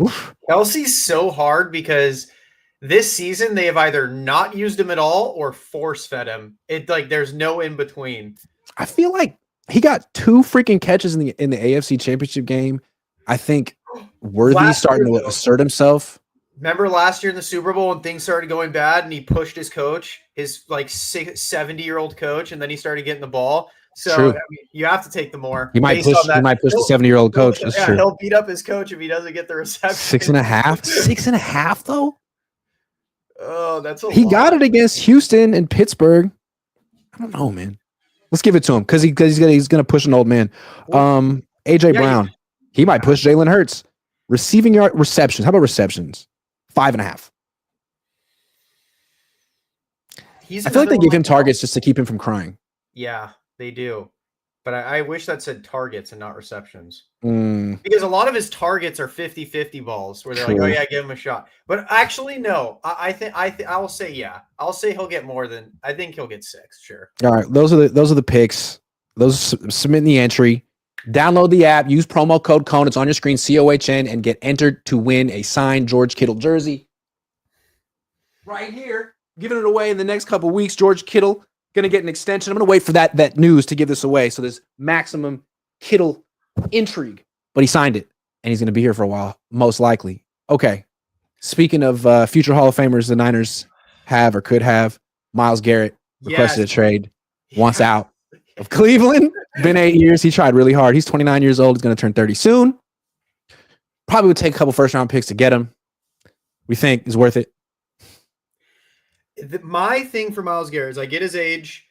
Oof. Kelsey's so hard because this season they have either not used him at all or force fed him. There's no in between. I feel like he got 2 freaking catches in the AFC Championship game. I think Worthy's starting to assert himself. Remember last year in the Super Bowl when things started going bad and he pushed his coach, his 70-year-old coach, and then he started getting the ball. So I mean, you have to take the more. He might push the 70-year-old coach. That's true. He'll beat up his coach if he doesn't get the reception. 6.5? 6.5 though? Oh, that's a lot. He got it against Houston and Pittsburgh. I don't know, man. Let's give it to him because he's gonna push an old man. AJ Brown. He might push Jalen Hurts. Receiving yard receptions. How about receptions? 5.5. I feel like they give him targets just to keep him from crying. Yeah, they do. But I wish that said targets and not receptions. Because a lot of his targets are 50-50 balls where they're like, oh, yeah, give him a shot. But actually, no. I will say, yeah. I'll say he'll get more than – I think he'll get 6, sure. All right, those are the picks. Those submit in the entry. Download the app. Use promo code Cohn. It's on your screen, COHN, and get entered to win a signed George Kittle jersey. Right here. Giving it away in the next couple weeks. George Kittle going to get an extension. I'm going to wait for that news to give this away. So there's maximum Kittle intrigue. But he signed it, and he's going to be here for a while, most likely. Okay. Speaking of future Hall of Famers the Niners have or could have, Myles Garrett requested a trade, wants out of Cleveland. Been 8 years. He tried really hard. He's 29 years old. He's going to turn 30 soon. Probably would take a couple first-round picks to get him. We think is worth it. My thing for Myles Garrett is I get his age.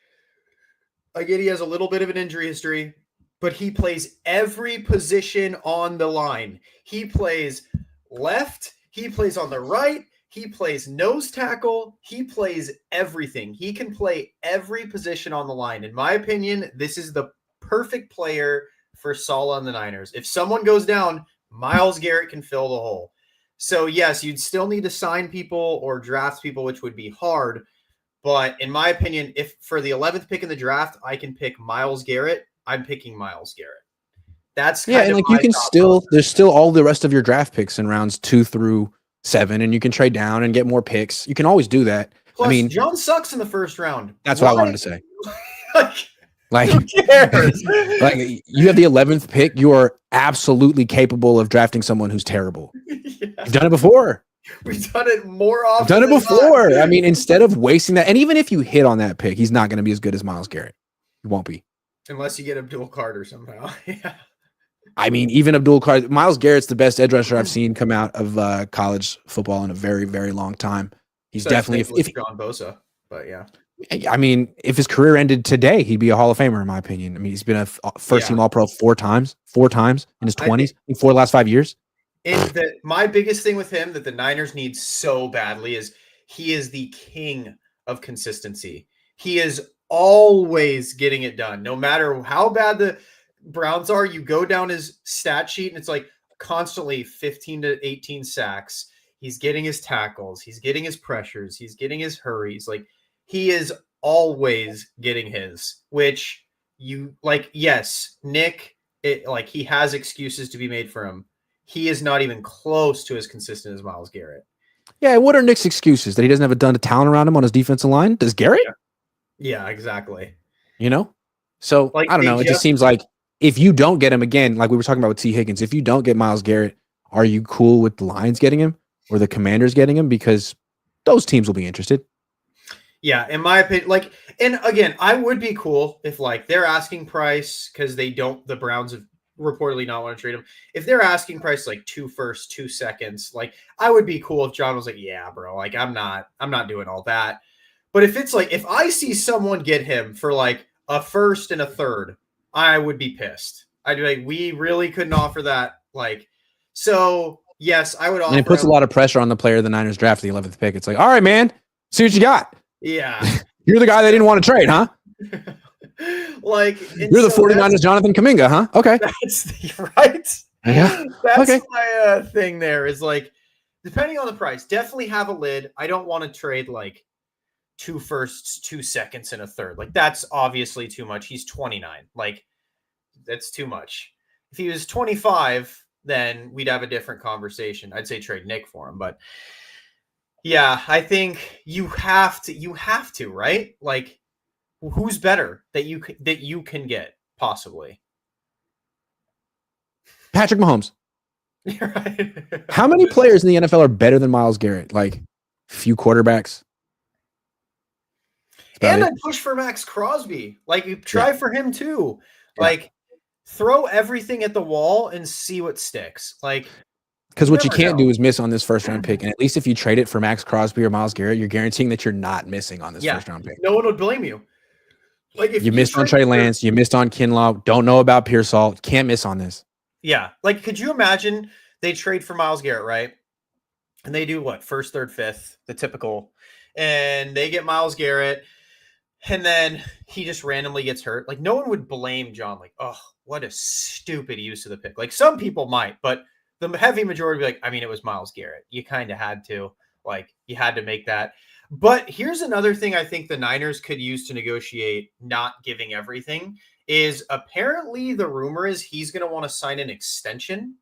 I get he has a little bit of an injury history, but he plays every position on the line. He plays left. He plays on the right. He plays nose tackle. He plays everything. He can play every position on the line. In my opinion, this is the perfect player for Saleh and the Niners. If someone goes down, Myles Garrett can fill the hole. So, yes, you'd still need to sign people or draft people, which would be hard. But in my opinion, if for the 11th pick in the draft, I can pick Myles Garrett, I'm picking Myles Garrett. That's kind of and you can still – there's still all the rest of your draft picks in rounds 2 through 7, and you can trade down and get more picks. You can always do that. Plus, I mean, John sucks in the first round. That's what I wanted to say. Like, who cares? Like you have the 11th pick, you are absolutely capable of drafting someone who's terrible. Yeah. You've done it before. We've done it more often. We've done it before. I mean, instead of wasting that, and even if you hit on that pick, he's not going to be as good as Myles Garrett. He won't be. Unless you get Abdul Carter somehow. Yeah. I mean, even Abdul Carter, Myles Garrett's the best edge rusher I've seen come out of college football in a very, very long time. He's So definitely with John Bosa, but yeah. I mean, if his career ended today, he'd be a Hall of Famer in my opinion. I mean, he's been a first team All Pro four times in his 20s, in 4 of the last 5 years. My biggest thing with him that the Niners need so badly is he is the king of consistency. He is always getting it done. No matter how bad the Browns are, you go down his stat sheet and it's like constantly 15 to 18 sacks. He's getting his tackles. He's getting his pressures. He's getting his hurries. Like, he is always getting his, which you like. Yes, Nick, he has excuses to be made for him. He is not even close to as consistent as Myles Garrett. Yeah, what are Nick's excuses? That he doesn't have a ton of talent around him on his defensive line? Does Garrett? Yeah, exactly. You know? So, I don't know. It just seems like if you don't get him again, like we were talking about with T. Higgins, if you don't get Myles Garrett, are you cool with the Lions getting him or the Commanders getting him? Because those teams will be interested. Yeah, in my opinion, and again, I would be cool if their asking price, because the Browns have reportedly not want to trade him. If their asking price 2 firsts, 2 seconds, I would be cool if John was like, yeah, bro, I'm not doing all that. But if it's if I see someone get him for a first and a third, I would be pissed. I'd be like, we really couldn't offer that. So yes, I would offer. And it puts a lot of pressure on the player the Niners draft the 11th pick. It's like, all right, man, see what you got. Yeah. You're the guy they didn't want to trade, huh? You're the 49ers Jonathan Kuminga, huh? Okay. That's right. Yeah. That's my thing there is depending on the price, definitely have a lid. I don't want to trade 2 firsts, 2 seconds, and a third. That's obviously too much. He's 29. That's too much. If he was 25, then we'd have a different conversation. I'd say trade Nick for him, but yeah, I think you have to, right? Who's better that you can get possibly? Patrick Mahomes. Right. How many players in the NFL are better than Myles Garrett? Few quarterbacks. And I'd push for Max Crosby. Try for him too. Yeah. Throw everything at the wall and see what sticks. Because what you can't do is miss on this first round pick. And at least if you trade it for Max Crosby or Myles Garrett, you're guaranteeing that you're not missing on this first round pick. No one would blame you. If you missed on Trey Lance, you missed on Kinlaw, don't know about Pearsall, can't miss on this. Yeah. Could you imagine they trade for Myles Garrett, right? And they do what? First, third, fifth, the typical. And they get Myles Garrett. And then he just randomly gets hurt. No one would blame John. Oh, what a stupid use of the pick. Some people might, but the heavy majority would be it was Myles Garrett. You kind of had to. You had to make that. But here's another thing I think the Niners could use to negotiate not giving everything is apparently the rumor is he's going to want to sign an extension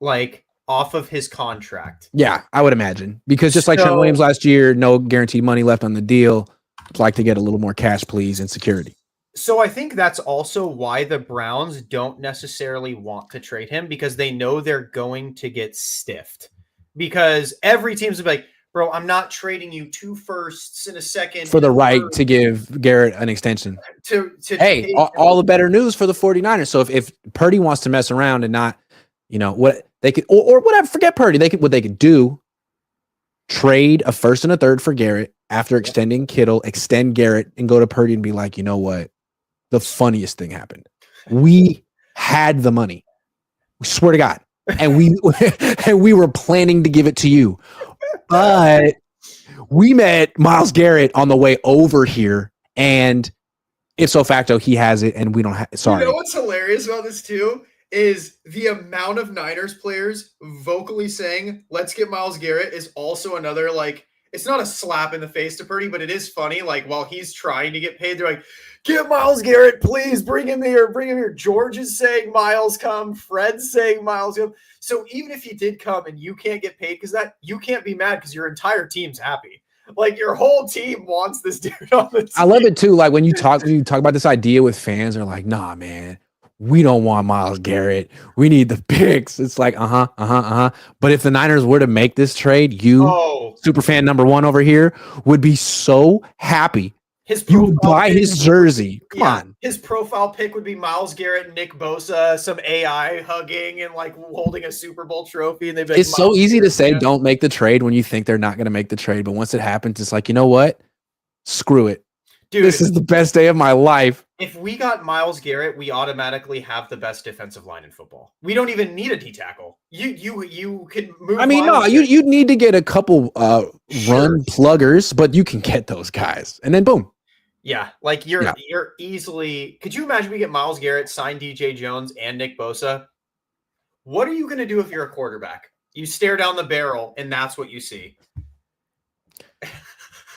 off of his contract. Yeah, I would imagine. Because just like Trent Williams last year, no guaranteed money left on the deal. I'd like to get a little more cash, please, and security. So I think that's also why the Browns don't necessarily want to trade him, because they know they're going to get stiffed. Because every team's like, bro, I'm not trading you 2 firsts and a second for the right to give Garrett an extension. Hey, all the better news for the 49ers. So if Purdy wants to mess around and not, what they could, or whatever, forget Purdy. What they could do, trade a first and a third for Garrett after extending Kittle, extend Garrett, and go to Purdy and be like, you know what? The funniest thing happened. We had the money. We swear to God. And we were planning to give it to you. But we met Myles Garrett on the way over here, and ipso facto, he has it, and we don't have. Sorry. You know what's hilarious about this too is the amount of Niners players vocally saying, "Let's get Myles Garrett" is also another it's not a slap in the face to Purdy, but it is funny. While he's trying to get paid, they're like, "Get Myles Garrett, please bring him here, bring him here." George is saying Myles come, Fred's saying Myles come. So even if he did come and you can't get paid because that, you can't be mad because your entire team's happy. Your whole team wants this dude on the team. I love it too. When you talk about this idea with fans, they're like, "Nah, man, we don't want Myles Garrett. We need the picks." It's like, But if the Niners were to make this trade, super fan number 1 over here, would be so happy You would buy his jersey. Come on. His profile pic would be Myles Garrett, Nick Bosa, some AI hugging and like holding a Super Bowl trophy. And they'd be like, it's so easy to say don't make the trade when you think they're not going to make the trade. But once it happens, it's like, you know what? Screw it. Dude, this is the best day of my life. If we got Myles Garrett, we automatically have the best defensive line in football. We don't even need a D tackle. You can move. I mean, you'd need to get a couple run pluggers, but you can get those guys, and then boom. Yeah, like you're easily. Could you imagine we get Myles Garrett, sign DJ Jones and Nick Bosa? What are you going to do if you're a quarterback? You stare down the barrel, and that's what you see.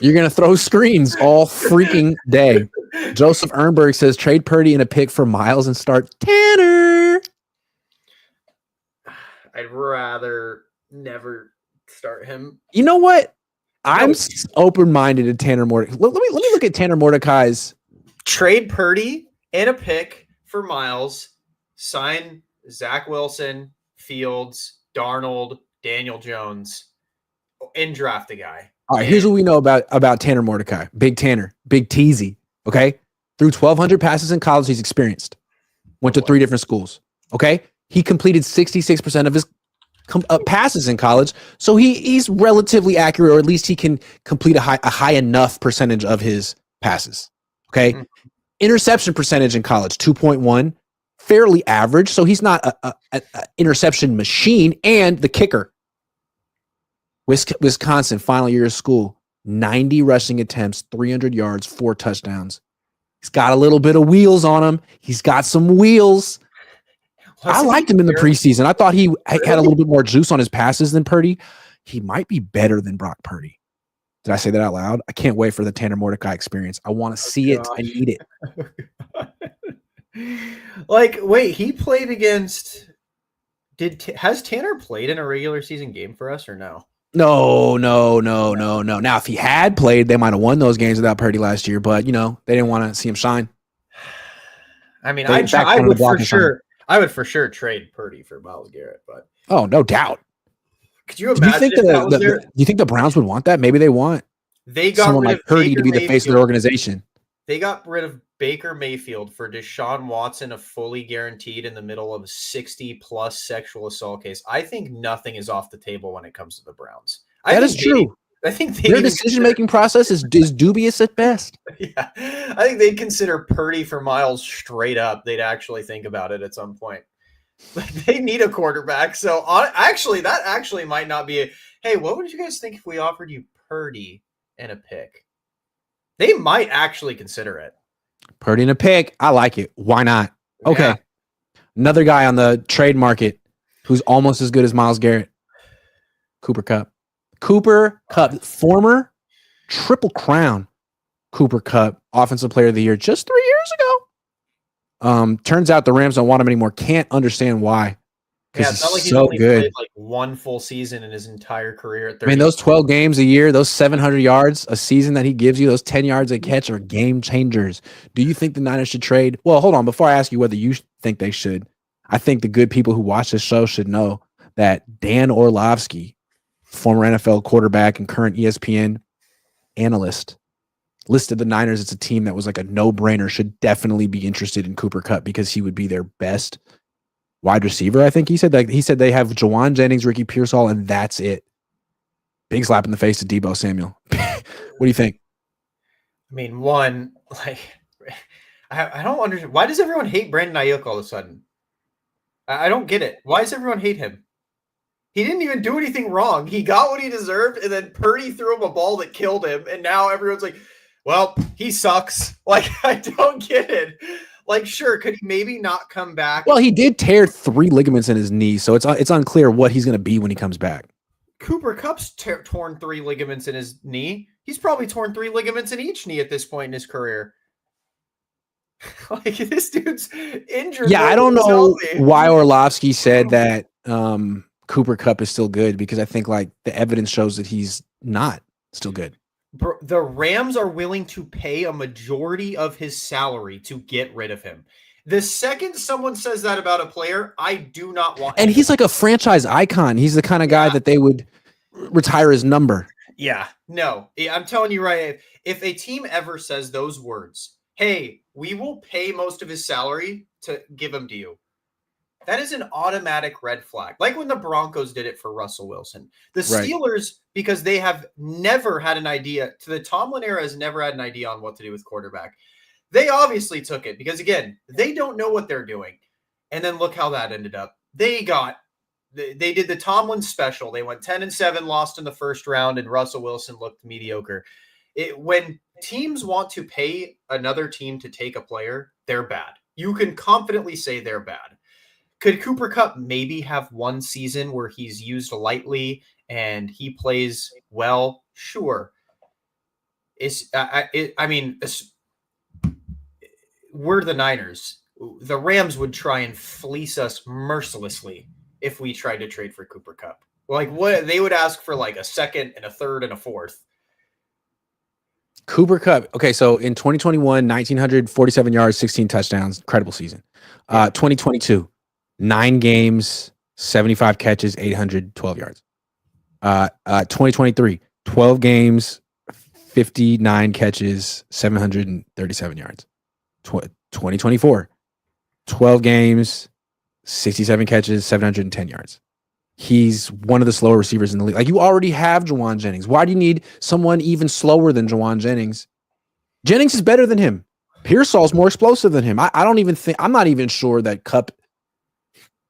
You're going to throw screens all freaking day. Joseph Ernberg says, trade Purdy and a pick for Myles and start Tanner. I'd rather never start him. You know what? I'm open-minded to Tanner Mordecai. Let me look at Tanner Mordecai's. Trade Purdy and a pick for Myles. Sign Zach Wilson, Fields, Darnold, Daniel Jones, and draft a guy. All right, here's what we know about Tanner Mordecai. Big Tanner, big Teasy, okay? Through 1,200 passes in college, he's experienced. Went to 3 different schools, okay? He completed 66% of his passes in college, so he's relatively accurate, or at least he can complete a high enough percentage of his passes, okay? Mm-hmm. Interception percentage in college, 2.1, fairly average, so he's not an interception machine. And the kicker, Wisconsin, final year of school, 90 rushing attempts, 300 yards, 4 touchdowns. He's got a little bit of wheels on him. He's got some wheels. I liked him in the preseason. I thought he had a little bit more juice on his passes than Purdy. He might be better than Brock Purdy. Did I say that out loud? I can't wait for the Tanner Mordecai experience. I want to see it and eat it. Like, wait, he played against – has Tanner played in a regular season game for us or no? No. Now, if he had played, they might have won those games without Purdy last year, but, they didn't want to see him shine. I mean, I would for sure trade Purdy for Myles Garrett, but no doubt. Could you imagine? Do you think the Browns would want that? Maybe they want someone like Purdy to be the face of their organization. They got rid of Baker Mayfield for Deshaun Watson, a fully guaranteed in the middle of a 60+ sexual assault case. I think nothing is off the table when it comes to the Browns. That is true. I think their decision-making process is dubious at best. Yeah, I think they'd consider Purdy for Myles straight up. They'd actually think about it at some point. But they need a quarterback. So that actually might not be hey, what would you guys think if we offered you Purdy and a pick? They might actually consider it. Purdy and a pick. I like it. Why not? Okay. Yeah. Another guy on the trade market who's almost as good as Myles Garrett. Cooper Kupp. Former Triple Crown Cooper Kupp, Offensive Player of the Year just 3 years ago. Turns out the Rams don't want him anymore. Can't understand why. Yeah, it's not like he's only played like one full season in his entire career at 30. I mean, those 12 games a year, those 700 yards a season that he gives you, those 10 yards a catch are game changers. Do you think the Niners should trade? Well, hold on. Before I ask you whether you think they should, I think the good people who watch this show should know that Dan Orlovsky, former NFL quarterback and current ESPN analyst, listed the Niners as a team that was like a no-brainer, should definitely be interested in Cooper Kupp because he would be their best wide receiver. I think he said they have Jawan Jennings, Ricky Pearsall, and that's it. Big slap in the face to Deebo Samuel. What do you think? I mean, one, like, I don't understand. Why does everyone hate Brandon Ayuk all of a sudden? I don't get it. Why does everyone hate him? He didn't even do anything wrong. He got what he deserved, and then Purdy threw him a ball that killed him, and now everyone's like, well, he sucks. Like, I don't get it. Like, sure, could he maybe not come back? Well, he did tear 3 ligaments in his knee, so it's unclear what he's going to be when he comes back. Cooper Kupp's torn 3 ligaments in his knee. He's probably torn 3 ligaments in each knee at this point in his career. Like, this dude's injured. Yeah, I don't know why Orlovsky said that Cooper Kupp is still good, because I think like the evidence shows that he's not still good. The Rams are willing to pay a majority of his salary to get rid of him. The second someone says that about a player, I do not want him. And he's like a franchise icon. He's the kind of guy that they would retire his number. Yeah, no, I'm telling you right. If a team ever says those words, hey, we will pay most of his salary to give him to you, that is an automatic red flag. Like when the Broncos did it for Russell Wilson. The Right. Steelers, because they have never had an idea, to the Tomlin era has never had an idea on what to do with quarterback. They obviously took it because, again, they don't know what they're doing. And then look how that ended up. They did the Tomlin special. They went 10-7, lost in the first round, and Russell Wilson looked mediocre. When teams want to pay another team to take a player, they're bad. You can confidently say they're bad. Could Cooper Kupp maybe have one season where he's used lightly and he plays well? Sure. We're the Niners. The Rams would try and fleece us mercilessly if we tried to trade for Cooper Kupp. Like what they would ask for, like a second and a third and a fourth. Cooper Kupp. Okay, so in 2021, 1,947 yards, 16 touchdowns, incredible season. 2022, 9 games, 75 catches, 812 yards. 2023, 12 games, 59 catches, 737 yards. 2024, 12 games, 67 catches, 710 yards. He's one of the slower receivers in the league. Like, you already have Juwan Jennings. Why do you need someone even slower than Juwan Jennings? Jennings is better than him. Pearsall's more explosive than him. I'm not even sure that Kupp.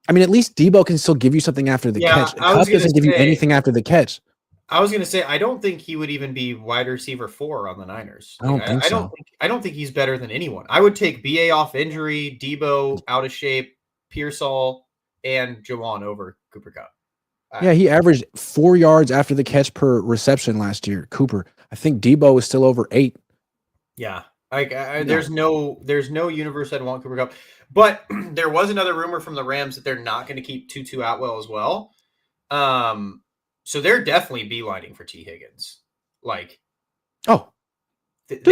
I mean, at least Deebo can still give you something after the catch. Kupp doesn't give you anything after the catch. I was going to say, I don't think he would even be wide receiver 4 on the Niners. I don't think so. I don't think he's better than anyone. I would take BA off injury, Deebo out of shape, Pearsall, and Juwan over Cooper Kupp. Yeah, he averaged 4 yards after the catch per reception last year. Cooper, I think Deebo is still over 8. Yeah, there's no universe I'd want Cooper Kupp. But there was another rumor from the Rams that they're not going to keep Tutu Atwell as well. So they're definitely beelining for T. Higgins. Like, dude,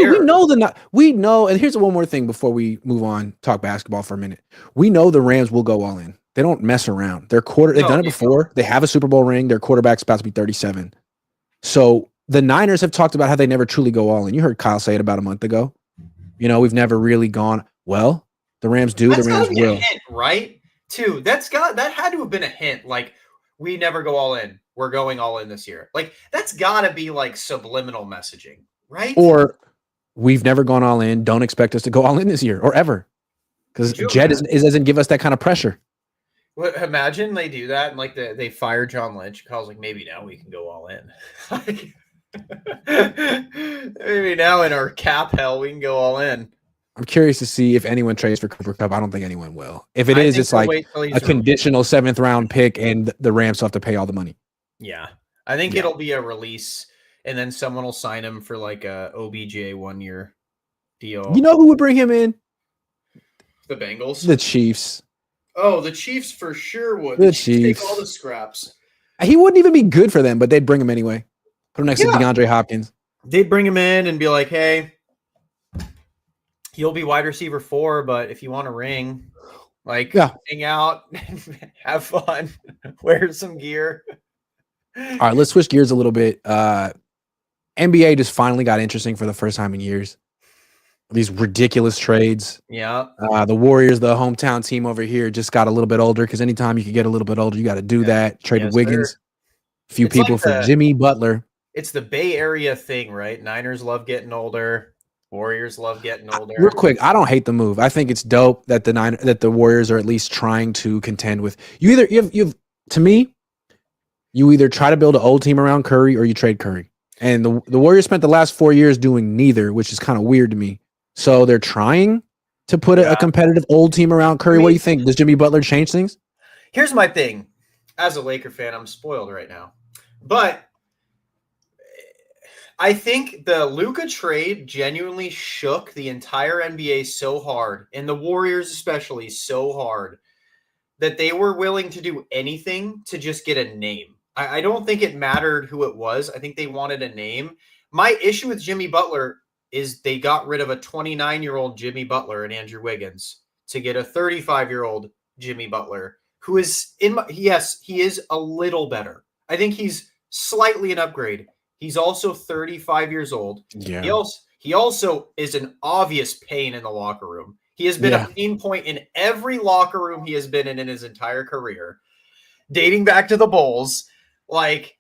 we know. And here's one more thing before we move on. Talk basketball for a minute. We know the Rams will go all in. They don't mess around. They've done it before. They have a Super Bowl ring. Their quarterback's about to be 37. So the Niners have talked about how they never truly go all in. You heard Kyle say it about a month ago. We've never really gone. Well, the Rams do. The Rams will. A hint, right? Too. That had to have been a hint. Like, we never go all in. We're going all in this year. Like, that's got to be like subliminal messaging, right? Or we've never gone all in. Don't expect us to go all in this year or ever, because Jed doesn't give us that kind of pressure. Well, imagine they do that and like they fire John Lynch. Kyle's like, maybe now we can go all in. Maybe now in our cap hell we can go all in. I'm curious to see if anyone trades for Cooper Kupp. I don't think anyone will. If it is, it's like a conditional 7th round pick, and the Rams still have to pay all the money. Yeah, I think it'll be a release, and then someone will sign him for like a OBJ 1-year deal. You know who would bring him in? The Bengals, the Chiefs. Oh, the Chiefs for sure would. The Chiefs take all the scraps. He wouldn't even be good for them, but they'd bring him anyway. Put him next to DeAndre Hopkins. They'd bring him in and be like, hey, he'll be wide receiver 4, but if you want a ring, like, hang out, have fun, wear some gear. All right, let's switch gears a little bit. NBA just finally got interesting for the first time in years. These ridiculous trades. Yeah. The Warriors, the hometown team over here, just got a little bit older, because anytime you can get a little bit older, you got to do that. Traded Wiggins, a few people like for Jimmy Butler. It's the Bay Area thing, right? Niners love getting older. Warriors love getting older. Real quick, I don't hate the move. I think it's dope that the Warriors are at least trying to contend with. To me, you either try to build an old team around Curry or you trade Curry. And the Warriors spent the last 4 years doing neither, which is kind of weird to me. So they're trying to put a competitive old team around Curry. What do you think? Does Jimmy Butler change things? Here's my thing. As a Laker fan, I'm spoiled right now. But I think the Luka trade genuinely shook the entire NBA so hard, and the Warriors especially so hard, that they were willing to do anything to just get a name. I don't think it mattered who it was. I think they wanted a name. My issue with Jimmy Butler is they got rid of a 29-year-old Jimmy Butler and Andrew Wiggins to get a 35-year-old Jimmy Butler, who is he is a little better. I think he's slightly an upgrade. He's also 35 years old. Yeah. He also is an obvious pain in the locker room. He has been a pain point in every locker room he has been in his entire career, dating back to the Bulls. Like,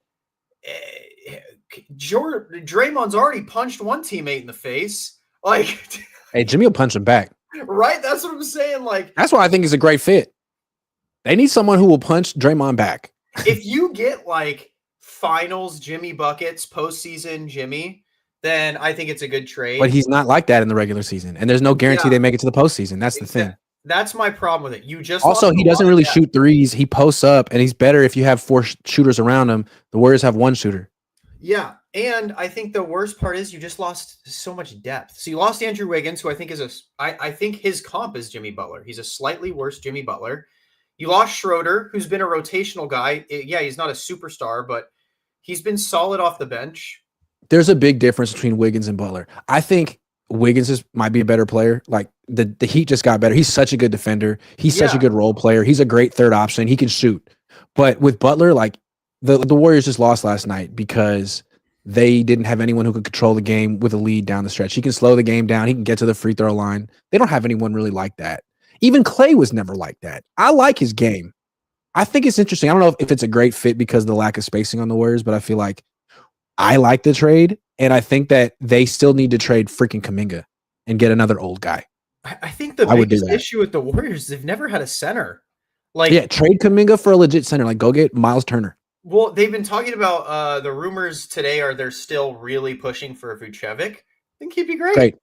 Draymond's already punched one teammate in the face. Like, hey, Jimmy will punch him back. Right? That's what I'm saying. Like, that's why I think he's a great fit. They need someone who will punch Draymond back. If you get like finals Jimmy buckets, postseason Jimmy, then I think it's a good trade. But he's not like that in the regular season, and there's no guarantee they make it to the postseason. That's the thing. That's my problem with it. You just also he doesn't really shoot threes. He posts up, and he's better if you have 4 shooters around him. The Warriors have 1 shooter. Yeah, and I think the worst part is you just lost so much depth. So you lost Andrew Wiggins, who I think is I think his comp is Jimmy Butler. He's a slightly worse Jimmy Butler. You lost Schroeder, who's been a rotational guy. Yeah, he's not a superstar, but he's been solid off the bench. There's a big difference between Wiggins and Butler. I think Wiggins might be a better player. Like the Heat just got better. He's such a good defender. He's such a good role player. He's a great third option. He can shoot. But with Butler, like the Warriors just lost last night because they didn't have anyone who could control the game with a lead down the stretch. He can slow the game down. He can get to the free throw line. They don't have anyone really like that. Even Clay was never like that. I like his game. I think it's interesting. I don't know if it's a great fit because of the lack of spacing on the Warriors, but I feel like I like the trade, and I think that they still need to trade freaking Kuminga and get another old guy. I think the biggest issue with the Warriors is they've never had a center. Like, yeah, trade Kuminga for a legit center. Like, go get Myles Turner. Well, they've been talking about the rumors today are they're still really pushing for Vucevic. I think he'd be great. Great.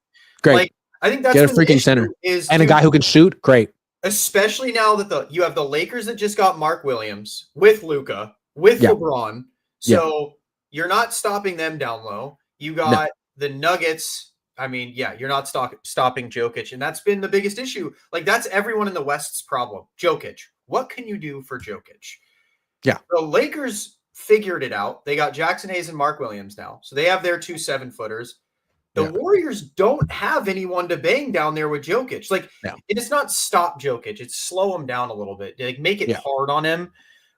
Like, I think that's get a freaking center and a guy who can shoot. Great. Especially now that you have the Lakers that just got Mark Williams with Luka, with LeBron. So you're not stopping them down low. You got the Nuggets. I mean, you're not stopping Jokic. And that's been the biggest issue. Like, that's everyone in the West's problem. Jokic. What can you do for Jokic? Yeah. The Lakers figured it out. They got Jackson Hayes and Mark Williams now. So they have their 2 7-footers. The Warriors don't have anyone to bang down there with Jokic. Like, it's not stop Jokic. It's slow him down a little bit. Like, make it hard on him.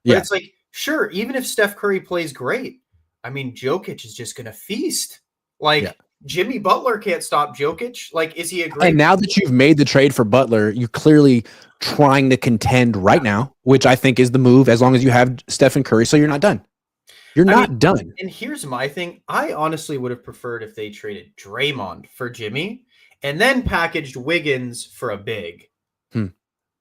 But it's like, sure, even if Steph Curry plays great, I mean, Jokic is just going to feast. Like, Jimmy Butler can't stop Jokic. Like, is he a great... And now that you've made the trade for Butler, you're clearly trying to contend right now, which I think is the move as long as you have Stephen Curry, so you're not done. You're not done. And here's my thing. I honestly would have preferred if they traded Draymond for Jimmy and then packaged Wiggins for a big.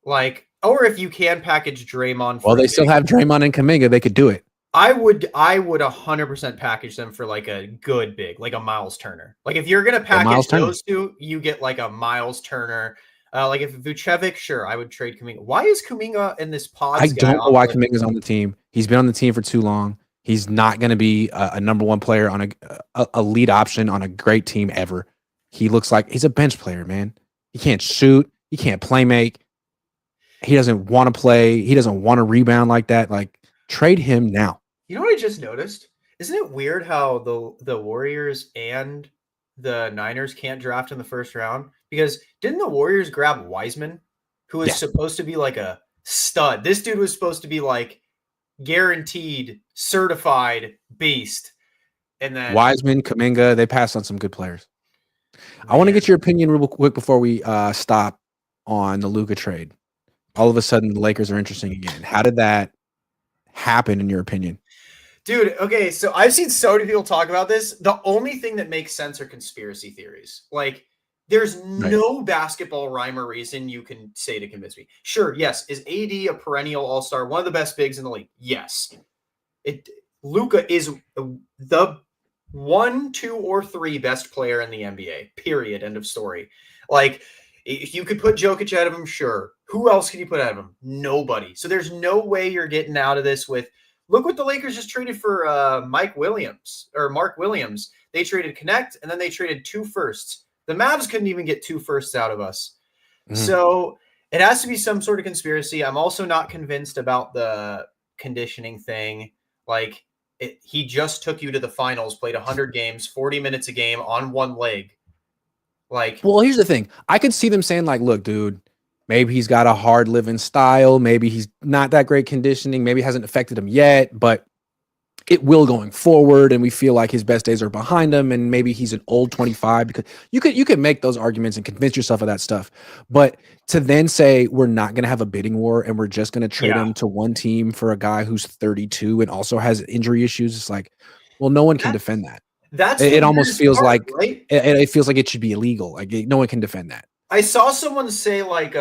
Like, or if you can package Draymond for they still have Draymond and Kuminga, they could do it. I would 100% package them for like a good big, like a Myles Turner. Like, if you're going to package those two, you get like a Myles Turner. Like, if Vucevic, sure, I would trade Kuminga. Why is Kuminga in this pod? I don't know why Kuminga's on the team. He's been on the team for too long. He's not going to be a number 1 player on a lead option on a great team ever. He looks like he's a bench player, man. He can't shoot. He can't play make. He doesn't want to play. He doesn't want to rebound like that. Like, trade him now. You know what I just noticed? Isn't it weird how the Warriors and the Niners can't draft in the first round? Because didn't the Warriors grab Wiseman, who was supposed to be like a stud? This dude was supposed to be like guaranteed, certified beast. And then Wiseman, Kuminga, they passed on some good players. I want to get your opinion real quick before we stop on the Luka trade. All of a sudden, the Lakers are interesting again. How did that happen, in your opinion? Dude, okay, so I've seen so many people talk about this. The only thing that makes sense are conspiracy theories. Like, there's no basketball rhyme or reason you can say to convince me. Sure, yes. Is AD a perennial all-star, one of the best bigs in the league? Yes. Luka is the 1, 2, or 3 best player in the NBA, period, end of story. Like, if you could put Jokic out of him, sure. Who else can you put out of him? Nobody. So there's no way you're getting out of this with, look what the Lakers just traded for Mark Williams. They traded Connect, and then they traded 2 firsts. The Mavs couldn't even get 2 firsts out of us. So it has to be some sort of conspiracy. I'm also not convinced about the conditioning thing. Like, he just took you to the finals, played 100 games, 40 minutes a game on one leg. Like, well, here's the thing. I could see them saying, like, look, dude, maybe he's got a hard living style. Maybe he's not that great conditioning. Maybe it hasn't affected him yet. But it will going forward, and we feel like his best days are behind him, and maybe he's an old 25, because you could make those arguments and convince yourself of that stuff. But to then say we're not going to have a bidding war and we're just going to trade him to one team for a guy who's 32 and also has injury issues, it's like, well, no one can defend that. It almost feels like right? it feels like it should be illegal. Like no one can defend that. I saw someone say like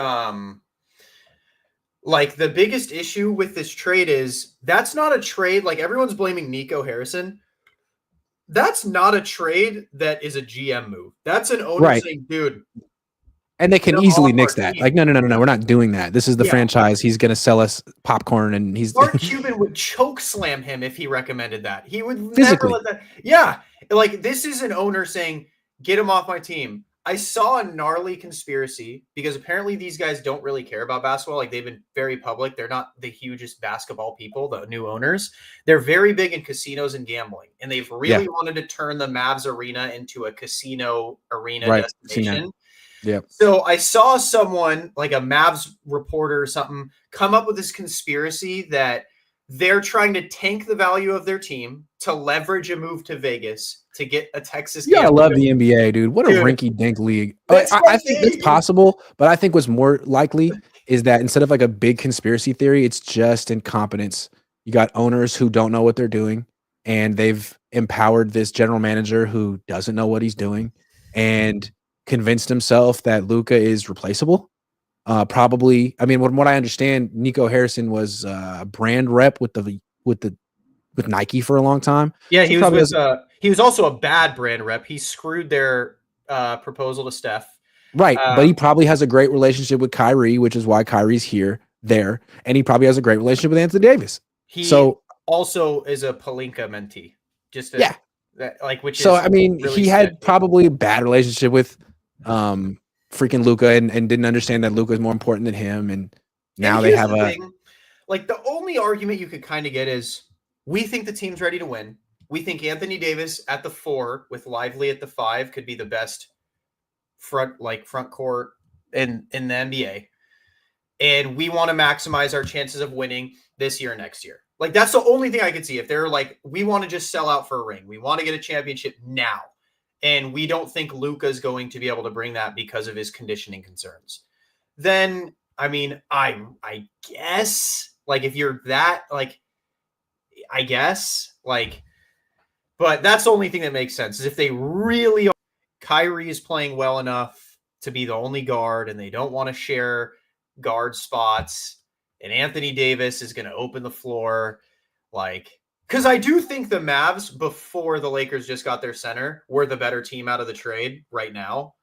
the biggest issue with this trade is that's not a trade. Like everyone's blaming Nico Harrison. That's not a trade that is a GM move. That's an owner saying, dude. And they can easily nix that. Like, no, we're not doing that. This is the franchise. He's going to sell us popcorn, and Mark Cuban would choke slam him if he recommended that. He would physically never let that. Yeah. Like, this is an owner saying, get him off my team. I saw a gnarly conspiracy because apparently these guys don't really care about basketball. Like, they've been very public. They're not the hugest basketball people, the new owners. They're very big in casinos and gambling. And they've really wanted to turn the Mavs arena into a casino arena destination. Yeah. So I saw someone, like a Mavs reporter or something, come up with this conspiracy that they're trying to tank the value of their team to leverage a move to Vegas to get a Texas. Yeah, I love the NBA, dude. What a rinky-dink league. I think that's possible, but I think what's more likely is that instead of like a big conspiracy theory, it's just incompetence. You got owners who don't know what they're doing, and they've empowered this general manager who doesn't know what he's doing and convinced himself that Luka is replaceable. Probably, I mean, what I understand, Nico Harrison was a brand rep with Nike for a long time. Yeah, he was also a bad brand rep. He screwed their proposal to Steph. Right, but he probably has a great relationship with Kyrie, which is why Kyrie's there, and he probably has a great relationship with Anthony Davis. He also is a Pelinka mentee. I mean, really he had probably a bad relationship with freaking Luka and didn't understand that Luka is more important than him, and now they have the only argument you could kind of get is we think the team's ready to win. We think Anthony Davis at the 4 with Lively at the 5 could be the best front court in the NBA. And we want to maximize our chances of winning this year and next year. Like, that's the only thing I could see. If they're like, we want to just sell out for a ring. We want to get a championship now. And we don't think Luka's going to be able to bring that because of his conditioning concerns. Then, I mean, I guess, like, if you're that, like, I guess, like, but that's the only thing that makes sense is if they really are, Kyrie is playing well enough to be the only guard and they don't want to share guard spots, and Anthony Davis is going to open the floor, like, because I do think the Mavs, before the Lakers just got their center, were the better team out of the trade right now.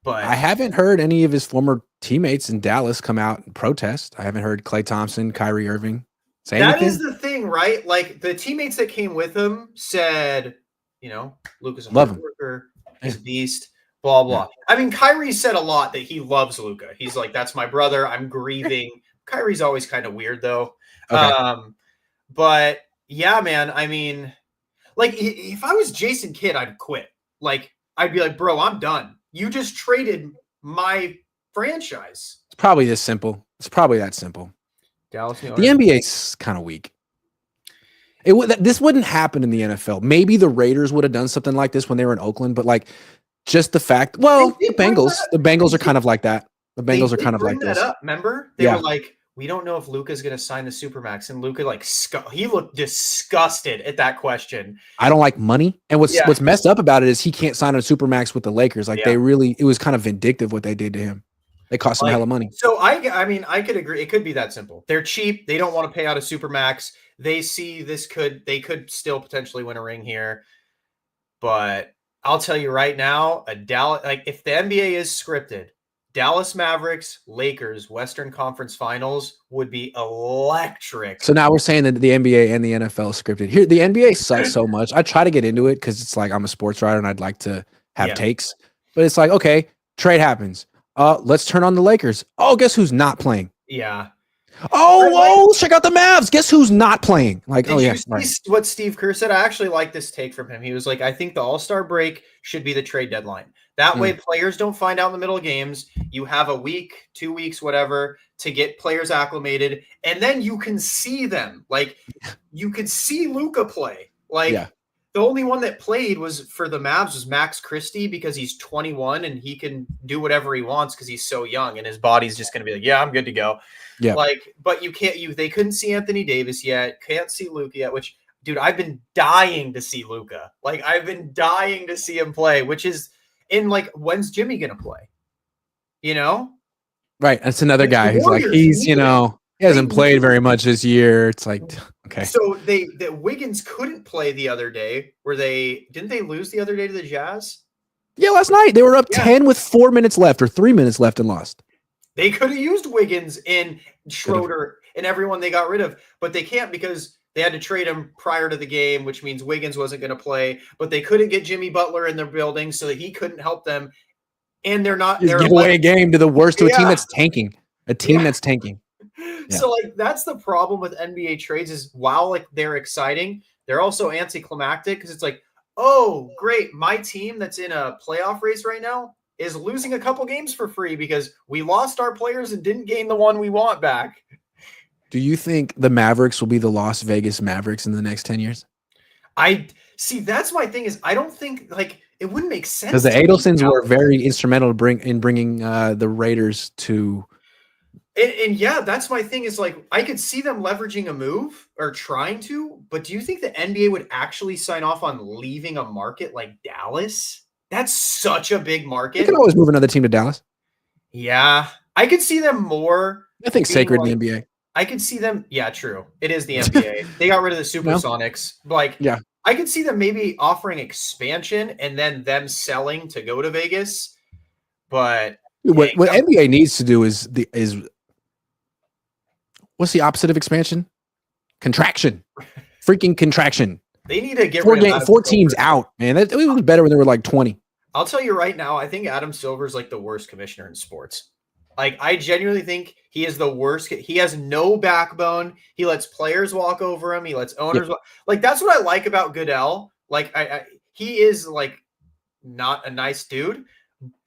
But I haven't heard any of his former teammates in Dallas come out and protest. I haven't heard Klay Thompson, Kyrie Irving say anything. That is the thing, right? Like, the teammates that came with him said, Luka's a hard worker, he's a beast, blah, blah. Yeah. I mean, Kyrie said a lot that he loves Luka. He's like, that's my brother. I'm grieving. Kyrie's always kind of weird, though. Okay. But yeah, man, I mean, like, if I was Jason Kidd, I'd quit. Like, I'd be like, bro, I'm done. You just traded my franchise. It's probably this simple. It's probably that simple. Dallas, the NBA's kind of weak. This wouldn't happen in the NFL. Maybe the Raiders would have done something like this when they were in Oakland, but like just the fact, the Bengals are kind of like that. The Bengals are kind of like this. Remember? They were like, we don't know if Luka's going to sign the Supermax. And Luka, he looked disgusted at that question. I don't like money. And what's messed up about it is he can't sign a Supermax with the Lakers. Like, it was kind of vindictive what they did to him. They cost him hella money. So, I mean, I could agree. It could be that simple. They're cheap. They don't want to pay out a Supermax. They see they could still potentially win a ring here. But I'll tell you right now, if the NBA is scripted, Dallas Mavericks, Lakers, Western Conference Finals would be electric. So now we're saying that the NBA and the NFL is scripted. Here, the NBA sucks so much. I try to get into it because it's like I'm a sports writer and I'd like to have takes. But it's like, okay, trade happens. Let's turn on the Lakers. Oh, guess who's not playing? Yeah. Oh, check out the Mavs. Guess who's not playing? Like, Did you see what Steve Kerr said? I actually like this take from him. He was like, I think the All-Star break should be the trade deadline. That way players don't find out in the middle of games. You have a week, 2 weeks, whatever, to get players acclimated, and then you can see them. Like, you could see Luka play. Like, the only one that played was for the Mavs was Max Christie because he's 21 and he can do whatever he wants because he's so young and his body's just going to be like, yeah, I'm good to go. Yeah. Like, but they couldn't see Anthony Davis yet, can't see Luka yet, which, dude, I've been dying to see Luka. Like, I've been dying to see him play, which is in like, when's Jimmy going to play? You know? Right. That's another guy who's like, he hasn't played very much this year. It's like, okay. So that Wiggins couldn't play the other day. Didn't they lose the other day to the Jazz? Yeah, last night they were up 10 with 4 minutes left or 3 minutes left and lost. They could have used Wiggins and Schroeder and everyone they got rid of, but they can't because they had to trade him prior to the game, which means Wiggins wasn't going to play, but they couldn't get Jimmy Butler in their building so that he couldn't help them. And they're give away a game to the worst, to a team that's tanking. A team that's tanking. Yeah. So, like, that's the problem with NBA trades is while, like, they're exciting, they're also anticlimactic because it's like, oh, great, my team that's in a playoff race right now is losing a couple games for free because we lost our players and didn't gain the one we want back. Do you think the Mavericks will be the Las Vegas Mavericks in the next 10 years? I see. That's my thing is I don't think, like, it wouldn't make sense. Because the Adelsons were very instrumental in bringing the Raiders to. And yeah, that's my thing is like, I could see them leveraging a move or trying to, but do you think the NBA would actually sign off on leaving a market like Dallas? That's such a big market. You can always move another team to Dallas. Yeah. I could see them more. Nothing sacred in the NBA. I could see them. Yeah, true. It is the NBA. They got rid of the Supersonics. Like, yeah. I could see them maybe offering expansion and then them selling to go to Vegas. But what NBA needs to do is what's the opposite of expansion? Contraction. Freaking contraction. They need to get four teams out, man. It was better when there were like 20. I'll tell you right now, I think Adam Silver's like the worst commissioner in sports. Like, I genuinely think he is the worst. He has no backbone. He lets players walk over him. He lets owners like, that's what I like about Goodell. Like, he is like not a nice dude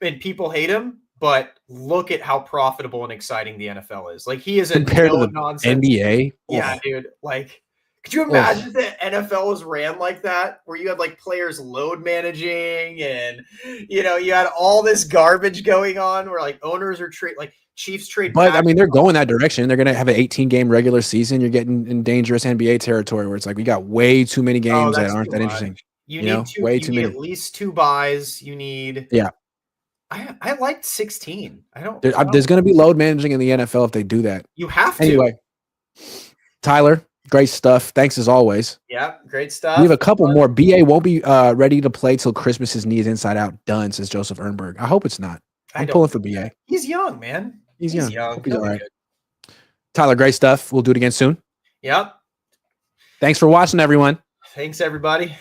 and people hate him, but look at how profitable and exciting the NFL is. Like, he is compared to the nonsense NBA. Yeah, dude. Like, could you imagine the NFL was ran like that, where you had like players load managing and, you know, you had all this garbage going on where like owners are like Chiefs trade. But I mean, they're going that direction. They're going to have an 18-game regular season. You're getting in dangerous NBA territory where it's like we got way too many games that aren't that interesting. You need at least 2 buys. You need. Yeah. I liked 16. There's going to be load managing in the NFL if they do that. You have to. Anyway, Tyler, great stuff. Thanks as always. Yeah, great stuff. We have a couple more. BA won't be ready to play till Christmas. His knee is inside out. Done, says Joseph Ernberg. I hope it's not. I'm pulling for BA. He's young, man. He's young. He's all right. Tyler, great stuff. We'll do it again soon. Yep. Thanks for watching, everyone. Thanks, everybody.